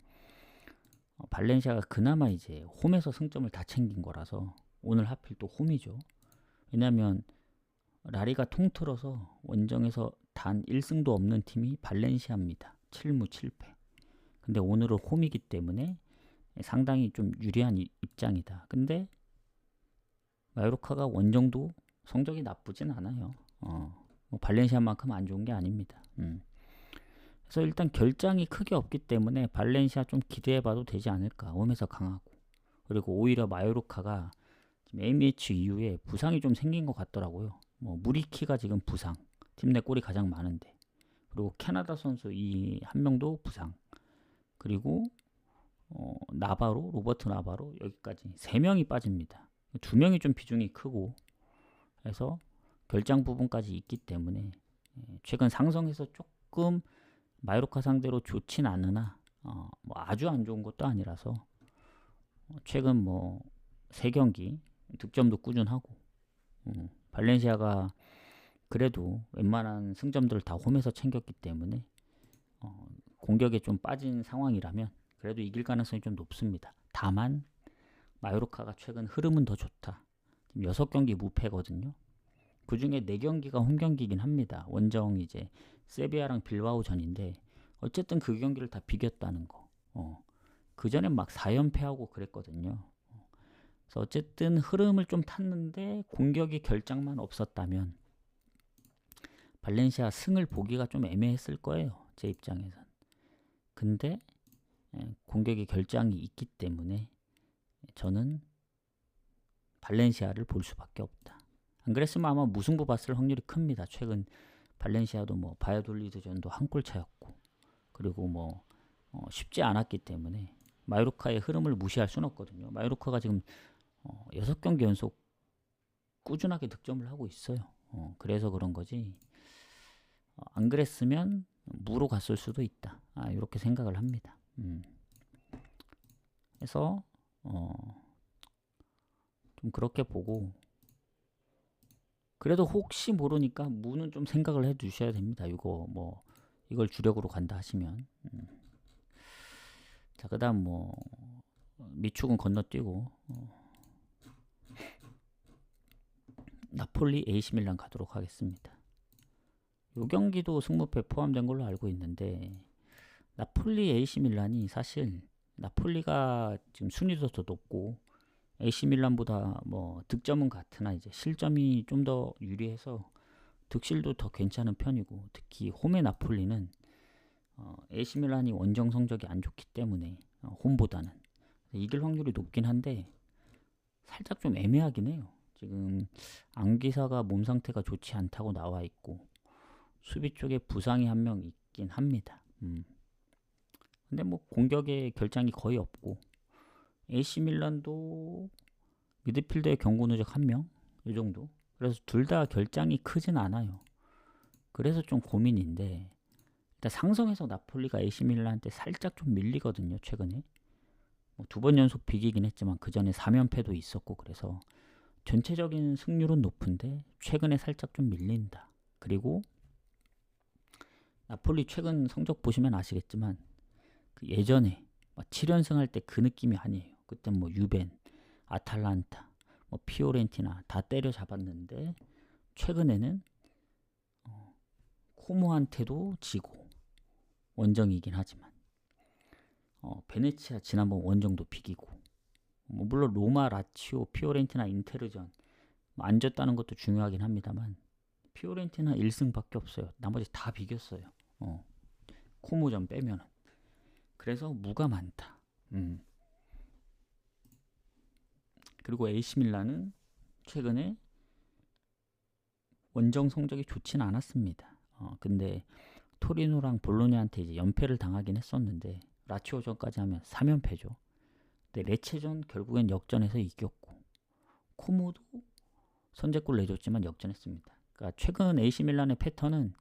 [SPEAKER 1] 발렌시아가 그나마 이제 홈에서 승점을 다 챙긴 거라서 오늘 하필 또 홈이죠. 왜냐면 라리가 통틀어서 원정에서 단 1승도 없는 팀이 발렌시아입니다. 7무 7패. 근데 오늘은 홈이기 때문에 상당히 좀 유리한 입장이다. 근데 마요르카가 원정도 성적이 나쁘진 않아요. 뭐 발렌시아만큼 안 좋은 게 아닙니다. 그래서 일단 결장이 크게 없기 때문에 발렌시아 좀 기대해봐도 되지 않을까. 홈에서 강하고. 그리고 오히려 마요르카가 지금 A매치 이후에 부상이 좀 생긴 것 같더라고요. 뭐 무리키가 지금 부상. 팀 내 골이 가장 많은데. 그리고 캐나다 선수 이 한 명도 부상. 그리고 나바로, 로버트 나바로 여기까지 3명이 빠집니다. 2명이 좀 비중이 크고 해서 결장 부분까지 있기 때문에 최근 상성에서 조금 마요르카 상대로 좋진 않으나 뭐 아주 안 좋은 것도 아니라서 최근 뭐 3경기 득점도 꾸준하고 발렌시아가 그래도 웬만한 승점들을 다 홈에서 챙겼기 때문에 공격에 좀 빠진 상황이라면 그래도 이길 가능성이 좀 높습니다. 다만 마요르카가 최근 흐름은 더 좋다. 지금 6경기 무패거든요. 그 중에 4경기가 홈경기이긴 합니다. 원정 이제 세비야랑 빌바오 전인데 어쨌든 그 경기를 다 비겼다는 거. 그 전엔 막 4연패하고 그랬거든요. 그래서 어쨌든 흐름을 좀 탔는데 공격이 결장만 없었다면 발렌시아 승을 보기가 좀 애매했을 거예요. 제 입장에선. 근데 공격의 결장이 있기 때문에 저는 발렌시아를 볼 수밖에 없다. 안 그랬으면 아마 무승부 봤을 확률이 큽니다. 최근 발렌시아도 뭐 바이아돌리드전도 한 골 차였고 그리고 뭐 쉽지 않았기 때문에 마요르카의 흐름을 무시할 수는 없거든요. 마요르카가 지금 6경기 연속 꾸준하게 득점을 하고 있어요. 그래서 그런 거지. 안 그랬으면 무로 갔을 수도 있다. 이렇게 생각을 합니다. 그래서 좀 그렇게 보고 그래도 혹시 모르니까 무는 좀 생각을 해 두셔야 됩니다. 이거 뭐 이걸 주력으로 간다 하시면 자 그다음 뭐 미축은 건너뛰고 나폴리 AC 밀란 가도록 하겠습니다. 요 경기도 승무패 포함된 걸로 알고 있는데 나폴리 AC 밀란이 사실 나폴리가 지금 순위도 더 높고 AC 밀란보다 뭐 득점은 같으나 이제 실점이 좀 더 유리해서 득실도 더 괜찮은 편이고 특히 홈의 나폴리는 AC 밀란이 원정 성적이 안 좋기 때문에 홈보다는 이길 확률이 높긴 한데 살짝 좀 애매하긴 해요. 지금 안기사가 몸 상태가 좋지 않다고 나와 있고 수비 쪽에 부상이 한 명 있긴 합니다. 근데 뭐 공격에 결장이 거의 없고 AC 밀란도 미드필더의 경고 누적 1명 이 정도. 그래서 둘 다 결장이 크진 않아요. 그래서 좀 고민인데 일단 상성에서 나폴리가 AC 밀란한테 살짝 좀 밀리거든요. 최근에 뭐 2번 연속 비기긴 했지만 그 전에 3연패도 있었고 그래서 전체적인 승률은 높은데 최근에 살짝 좀 밀린다. 그리고 나폴리 최근 성적 보시면 아시겠지만 그 예전에 7연승 할 때 그 느낌이 아니에요. 그때 뭐 유벤, 아탈란타, 뭐 피오렌티나 다 때려잡았는데 최근에는 코모한테도 지고 원정이긴 하지만 베네치아 지난번 원정도 비기고 뭐 물론 로마, 라치오, 피오렌티나, 인테르전 뭐 안 졌다는 것도 중요하긴 합니다만 피오렌티나 1승밖에 없어요. 나머지 다 비겼어요. 코모전 빼면은. 그래서 무가 많다. 그리고 AC 밀란은 최근에 원정 성적이 좋진 않았습니다. 근데 토리노랑 볼로냐한테 이제 연패를 당하긴 했었는데 라치오전까지 하면 3연패죠. 근데 레체전 결국엔 역전해서 이겼고 코모도 선제골 내줬지만 역전했습니다. 그러니까 최근 AC 밀란의 패턴은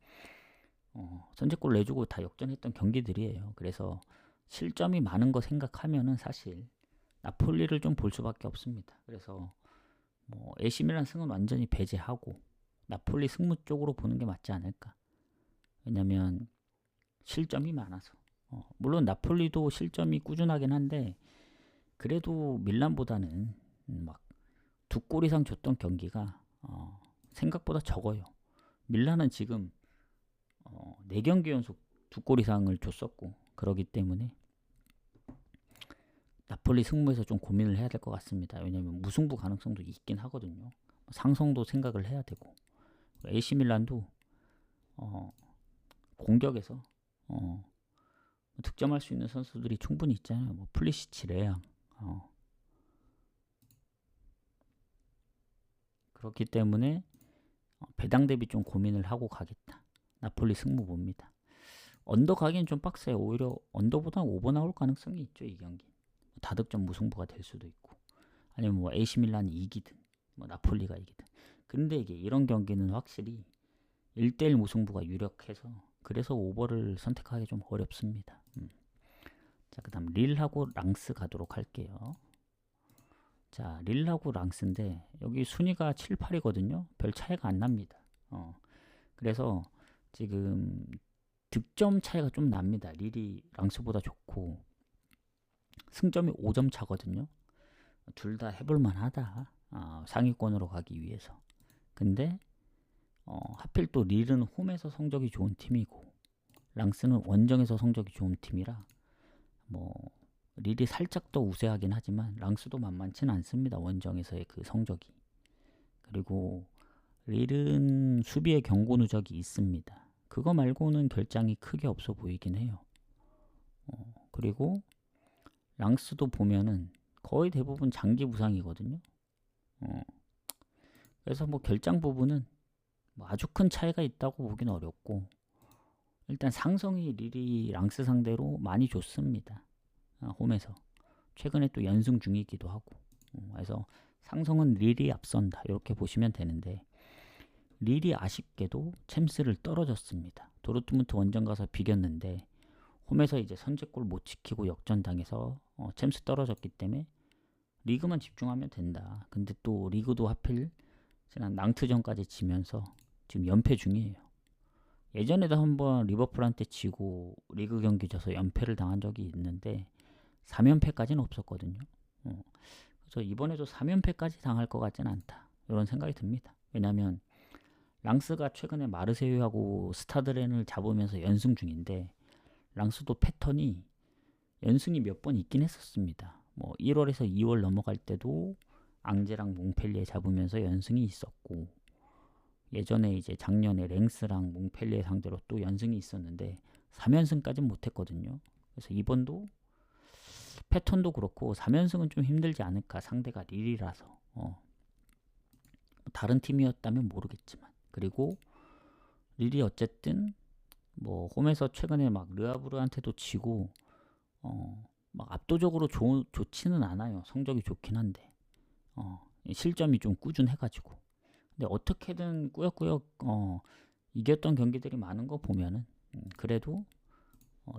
[SPEAKER 1] 선제골 내주고 다 역전했던 경기들이에요. 그래서 실점이 많은 거 생각하면은 사실 나폴리를 좀 볼 수밖에 없습니다. 그래서 뭐 AC 밀란 승은 완전히 배제하고 나폴리 승무 쪽으로 보는 게 맞지 않을까. 왜냐면 실점이 많아서. 물론 나폴리도 실점이 꾸준하긴 한데 그래도 밀란보다는 막 2골 이상 줬던 경기가 생각보다 적어요. 밀란은 지금 4경기 연속 2골 이상을 줬었고 그러기 때문에 나폴리 승무에서 좀 고민을 해야 될 것 같습니다. 왜냐하면 무승부 가능성도 있긴 하거든요. 상성도 생각을 해야 되고 AC 밀란도 공격에서 득점할 수 있는 선수들이 충분히 있잖아요. 뭐 플리시치, 레앙. 그렇기 때문에 배당 대비 좀 고민을 하고 가겠다. 나폴리 승무 봅니다. 언더 가기엔 좀 빡세요. 오히려 언더보다 오버 나올 가능성이 있죠. 이 경기. 다득점 무승부가 될 수도 있고 아니면 뭐 AC 밀란이 이기든 뭐 나폴리가 이기든. 근데 이게 이런 경기는 확실히 1대1 무승부가 유력해서 그래서 오버를 선택하기 좀 어렵습니다. 자, 그 다음 릴하고 랑스 가도록 할게요. 자, 릴하고 랑스인데 여기 순위가 7, 8이거든요. 별 차이가 안 납니다. 그래서 지금 득점 차이가 좀 납니다. 릴이 랑스보다 좋고 승점이 5점 차거든요. 둘 다 해볼만 하다. 상위권으로 가기 위해서. 근데 하필 또 릴은 홈에서 성적이 좋은 팀이고 랑스는 원정에서 성적이 좋은 팀이라 뭐 릴이 살짝 더 우세하긴 하지만 랑스도 만만치는 않습니다. 원정에서의 그 성적이. 그리고 릴은 수비의 경고 누적이 있습니다. 그거 말고는 결장이 크게 없어 보이긴 해요. 그리고 랑스도 보면은 거의 대부분 장기 부상이거든요. 그래서 뭐 결장 부분은 뭐 아주 큰 차이가 있다고 보긴 어렵고 일단 상성이 릴이 랑스 상대로 많이 좋습니다. 홈에서 최근에 또 연승 중이기도 하고 그래서 상성은 릴이 앞선다 이렇게 보시면 되는데 릴이 아쉽게도 챔스를 떨어졌습니다. 도르트문트 원정 가서 비겼는데 홈에서 이제 선제골 못 지키고 역전당해서 챔스 떨어졌기 때문에 리그만 집중하면 된다. 근데 또 리그도 하필 지난 낭트전까지 지면서 지금 연패 중이에요. 예전에도 한번 리버풀한테 지고 리그 경기 져서 연패를 당한 적이 있는데 3연패까지는 없었거든요. 그래서 이번에도 3연패까지 당할 것 같지는 않다. 이런 생각이 듭니다. 왜냐하면 랑스가 최근에 마르세유하고 스타드렌을 잡으면서 연승 중인데 랑스도 패턴이 연승이 몇 번 있긴 했었습니다. 뭐 1월에서 2월 넘어갈 때도 앙제랑 몽펠리에 잡으면서 연승이 있었고 예전에 이제 작년에 랭스랑 몽펠리에 상대로 또 연승이 있었는데 3연승까지는 못했거든요. 그래서 이번도 패턴도 그렇고 3연승은 좀 힘들지 않을까. 상대가 릴이라서 다른 팀이었다면 모르겠지만 그리고 릴이 어쨌든 뭐 홈에서 최근에 막 르아브르한테도 지고 막 압도적으로 좋지는 않아요. 성적이 좋긴 한데 실점이 좀 꾸준해가지고 근데 어떻게든 꾸역꾸역 이겼던 경기들이 많은 거 보면은 그래도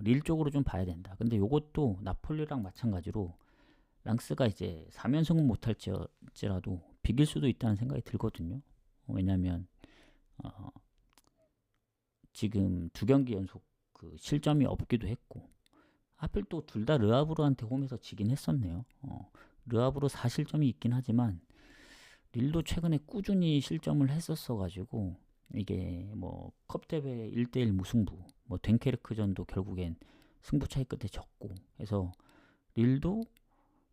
[SPEAKER 1] 릴 쪽으로 좀 봐야 된다. 근데 요것도 나폴리랑 마찬가지로 랑스가 이제 3연승은 못할지라도 비길 수도 있다는 생각이 들거든요. 왜냐면 지금 2경기 연속 그 실점이 없기도 했고 하필 또 둘 다 르아브르한테 홈에서 지긴 했었네요. 르아브르 4실점이 있긴 하지만 릴도 최근에 꾸준히 실점을 했었어가지고 이게 뭐 컵대회 1대1 무승부 뭐 덴케르크전도 결국엔 승부 차이 끝에 졌고 해서 릴도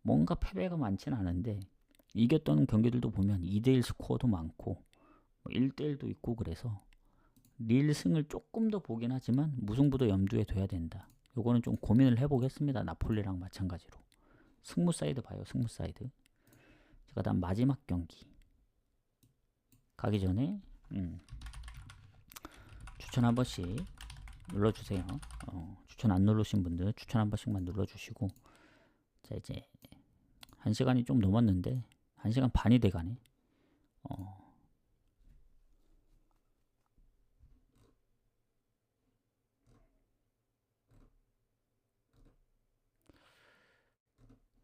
[SPEAKER 1] 뭔가 패배가 많지는 않은데 이겼던 경기들도 보면 2대1 스코어도 많고 뭐 1대1도 있고 그래서 릴 승을 조금 더 보긴 하지만 무승부도 염두에 둬야 된다. 요거는 좀 고민을 해보겠습니다. 나폴리랑 마찬가지로 승무 사이드 봐요. 승무 사이드. 그 다음 마지막 경기 가기 전에 추천 한 번씩 눌러주세요. 추천 안 누르신 분들 추천 한 번씩만 눌러주시고 자 이제 1시간이 좀 넘었는데 1시간 반이 돼가네.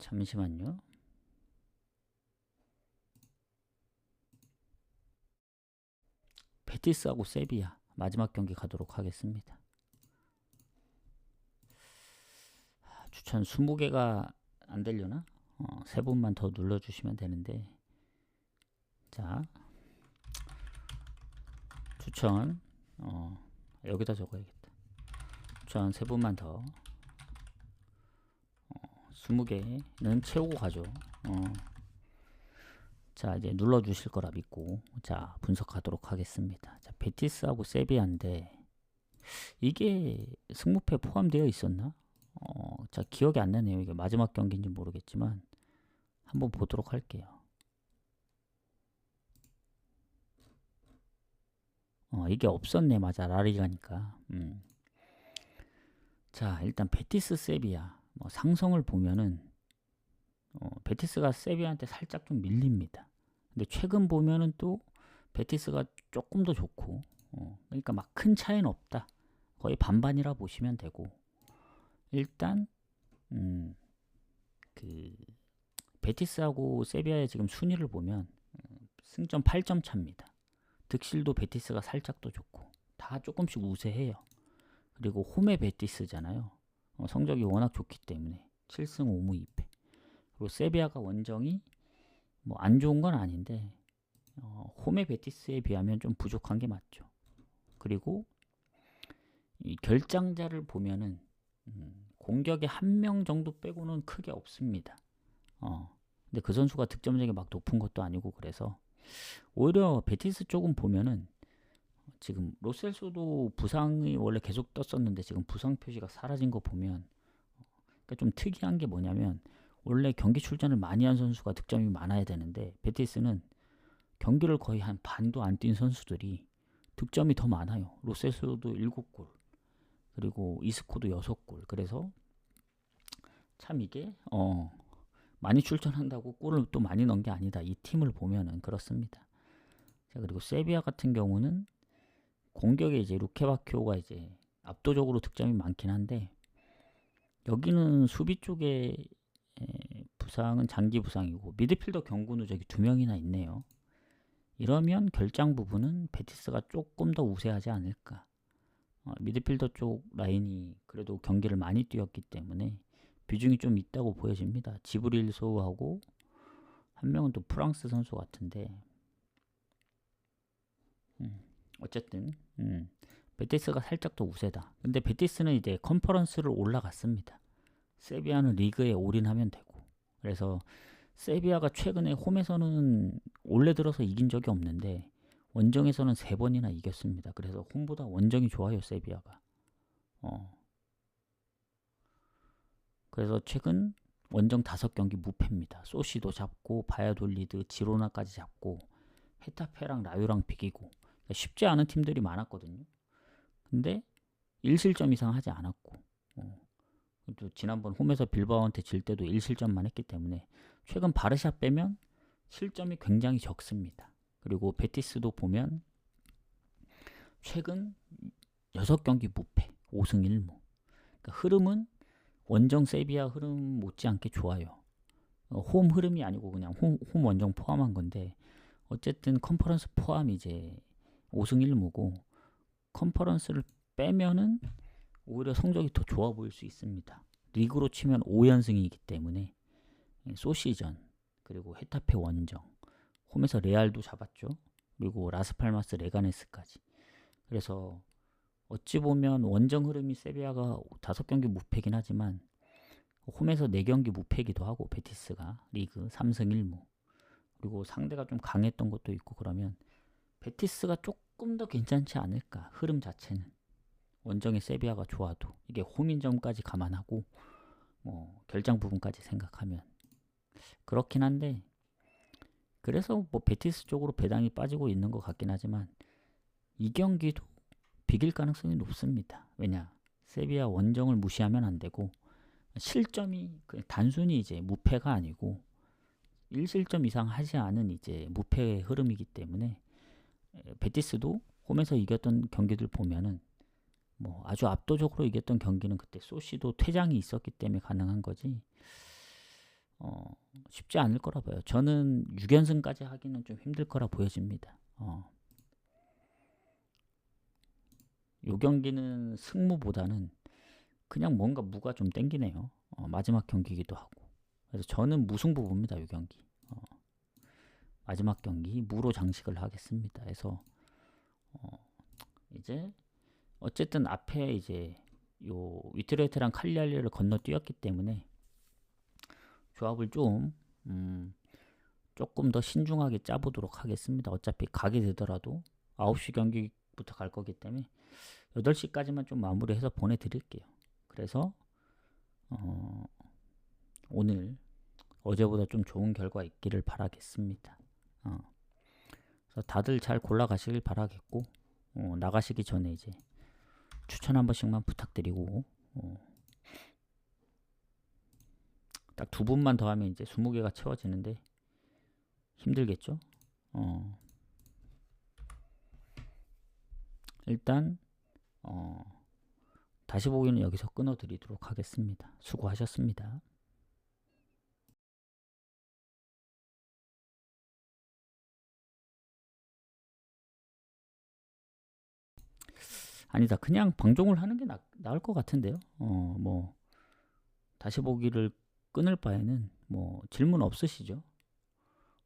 [SPEAKER 1] 잠시만요. 베티스하고 세비야 마지막 경기 가도록 하겠습니다. 추천 20개가 안 되려나? 3분만 더 눌러주시면 되는데, 자, 추천 여기다 적어야겠다. 추천 3분만 더 20개는 채우고 가죠. 자, 이제 눌러주실 거라 믿고 자 분석하도록 하겠습니다. 자, 베티스하고 세비야인데 이게 승무패 포함되어 있었나? 자, 기억이 안 나네요. 이게 마지막 경기인지 모르겠지만 한번 보도록 할게요. 이게 없었네. 맞아, 라리가니까. 자, 일단 베티스 세비야 상성을 보면은 베티스가 세비야한테 살짝 좀 밀립니다. 근데 최근 보면은 또 베티스가 조금 더 좋고, 그러니까 막 큰 차이는 없다. 거의 반반이라 보시면 되고, 일단 그 베티스하고 세비야의 지금 순위를 보면 승점 8점 차입니다. 득실도 베티스가 살짝 더 좋고 다 조금씩 우세해요. 그리고 홈의 베티스잖아요. 성적이 워낙 좋기 때문에 7승 5무 2패. 그리고 세비야가 원정이 뭐 안 좋은 건 아닌데 홈의 베티스에 비하면 좀 부족한 게 맞죠. 그리고 이 결장자를 보면은 공격에 1명 정도 빼고는 크게 없습니다. 근데 그 선수가 득점력이 막 높은 것도 아니고, 그래서 오히려 베티스 쪽은 보면은 지금 로셀소도 부상이 원래 계속 떴었는데 지금 부상 표시가 사라진 거 보면, 그러니까 좀 특이한 게 뭐냐면 원래 경기 출전을 많이 한 선수가 득점이 많아야 되는데 베티스는 경기를 거의 한 반도 안 뛴 선수들이 득점이 더 많아요. 로셀소도 7골, 그리고 이스코도 6골. 그래서 참 이게 많이 출전한다고 골을 또 많이 넣은 게 아니다. 이 팀을 보면은 그렇습니다. 자, 그리고 세비야 같은 경우는 공격에 이제 루케바키오가 이제 압도적으로 득점이 많긴 한데, 여기는 수비 쪽에 부상은 장기 부상이고 미드필더 경고 누적이 2명이나 있네요. 이러면 결장 부분은 베티스가 조금 더 우세하지 않을까. 미드필더 쪽 라인이 그래도 경기를 많이 뛰었기 때문에 비중이 좀 있다고 보여집니다. 지브릴 소우하고 한 명은 또 프랑스 선수 같은데, 어쨌든 베티스가 살짝 더 우세다. 근데 베티스는 이제 컨퍼런스를 올라갔습니다. 세비야는 리그에 올인하면 되고, 그래서 세비야가 최근에 홈에서는 올해 들어서 이긴 적이 없는데 원정에서는 3번이나 이겼습니다. 그래서 홈보다 원정이 좋아요, 세비야가. 그래서 최근 원정 5경기 무패입니다. 소시도 잡고 바야돌리드, 지로나까지 잡고 헤타페랑 라요랑 비기고, 그러니까 쉽지 않은 팀들이 많았거든요. 근데 1실점 이상 하지 않았고, 또 지난번 홈에서 빌바오한테 질 때도 1실점만 했기 때문에 최근 바르샤 빼면 실점이 굉장히 적습니다. 그리고 베티스도 보면 최근 6경기 무패, 5승 1무. 그러니까 흐름은 원정 세비야 흐름 못지않게 좋아요. 홈 흐름이 아니고 그냥 홈 원정 포함한 건데, 어쨌든 컨퍼런스 포함 이제 5승 1무고 컨퍼런스를 빼면은 오히려 성적이 더 좋아 보일 수 있습니다. 리그로 치면 5연승이기 때문에 소시전, 그리고 헤타페 원정, 홈에서 레알도 잡았죠. 그리고 라스팔마스 레가네스까지. 그래서 어찌 보면 원정 흐름이 세비야가 5경기 무패긴 하지만 홈에서 4경기 무패기도 하고, 베티스가 리그 3승 1무. 그리고 상대가 좀 강했던 것도 있고, 그러면 베티스가 조금 더 괜찮지 않을까. 흐름 자체는 원정의 세비야가 좋아도 이게 홈인점까지 감안하고 결장 부분까지 생각하면 그렇긴 한데, 그래서 뭐 베티스 쪽으로 배당이 빠지고 있는 것 같긴 하지만 이 경기도 비길 가능성이 높습니다. 왜냐, 세비야 원정을 무시하면 안 되고, 실점이 단순히 이제 무패가 아니고 1실점 이상 하지 않은 이제 무패의 흐름이기 때문에 베티스도 홈에서 이겼던 경기들 보면은 뭐 아주 압도적으로 이겼던 경기는 그때 소시도 퇴장이 있었기 때문에 가능한 거지, 쉽지 않을 거라 봐요. 저는 6연승까지 하기는 좀 힘들 거라 보여집니다. 요 경기는 승무보다는 그냥 뭔가 무가 좀 땡기네요. 마지막 경기이기도 하고. 그래서 저는 무승부 봅니다. 요 경기. 마지막 경기 무로 장식을 하겠습니다. 해서 이제 어쨌든 앞에 이제 요 위트레트랑 칼리알리를 건너뛰었기 때문에 조합을 조금 더 신중하게 짜보도록 하겠습니다. 어차피 가게 되더라도 9시 경기부터 갈 거기 때문에 8시까지만 좀 마무리해서 보내드릴게요. 그래서 오늘 어제보다 좀 좋은 결과 있기를 바라겠습니다. 그래서 다들 잘 골라가시길 바라겠고 나가시기 전에 이제 추천 한 번씩만 부탁드리고 딱 2분만 더 하면 이제 20개가 채워지는데 힘들겠죠? 일단 다시 보기는 여기서 끊어드리도록 하겠습니다. 수고하셨습니다. 아니다. 그냥 방종을 하는 게 나을 것 같은데요. 뭐 다시 보기를 끊을 바에는 뭐 질문 없으시죠?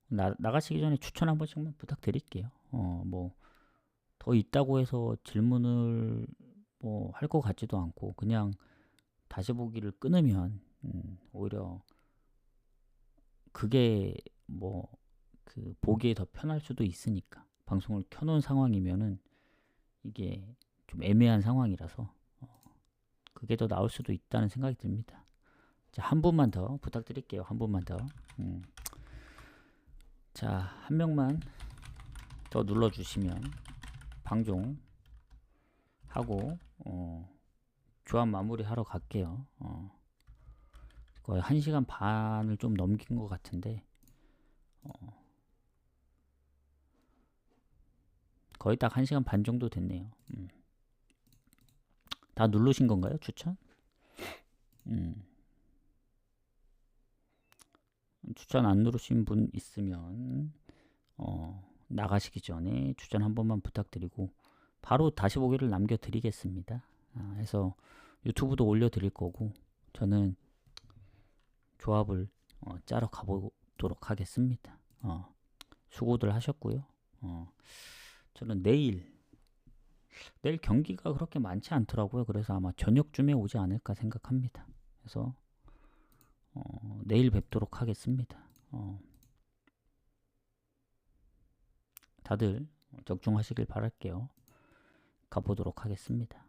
[SPEAKER 1] 나가시기 전에 추천 한 번씩만 부탁드릴게요. 뭐 더 있다고 해서 질문을 뭐 할 것 같지도 않고 그냥 다시 보기를 끊으면 오히려 그게 뭐 그 보기에 더 편할 수도 있으니까 방송을 켜놓은 상황이면은 이게 좀 애매한 상황이라서 그게 더 나을 수도 있다는 생각이 듭니다. 자, 한 분만 더 부탁드릴게요. 한 분만 더. 자, 한 명만 더 눌러주시면 방종 하고 조합 마무리 하러 갈게요. 거의 1시간 반을 좀 넘긴 것 같은데 거의 딱 1시간 반 정도 됐네요. 다 누르신 건가요? 추천? 추천 안 누르신 분 있으면 나가시기 전에 추천 한 번만 부탁드리고 바로 다시 보기를 남겨드리겠습니다. 해서 유튜브도 올려드릴 거고 저는 조합을 짜러 가보도록 하겠습니다. 수고들 하셨고요. 저는 내일 경기가 그렇게 많지 않더라고요. 그래서 아마 저녁쯤에 오지 않을까 생각합니다. 그래서 내일 뵙도록 하겠습니다. 다들 적중하시길 바랄게요. 가보도록 하겠습니다.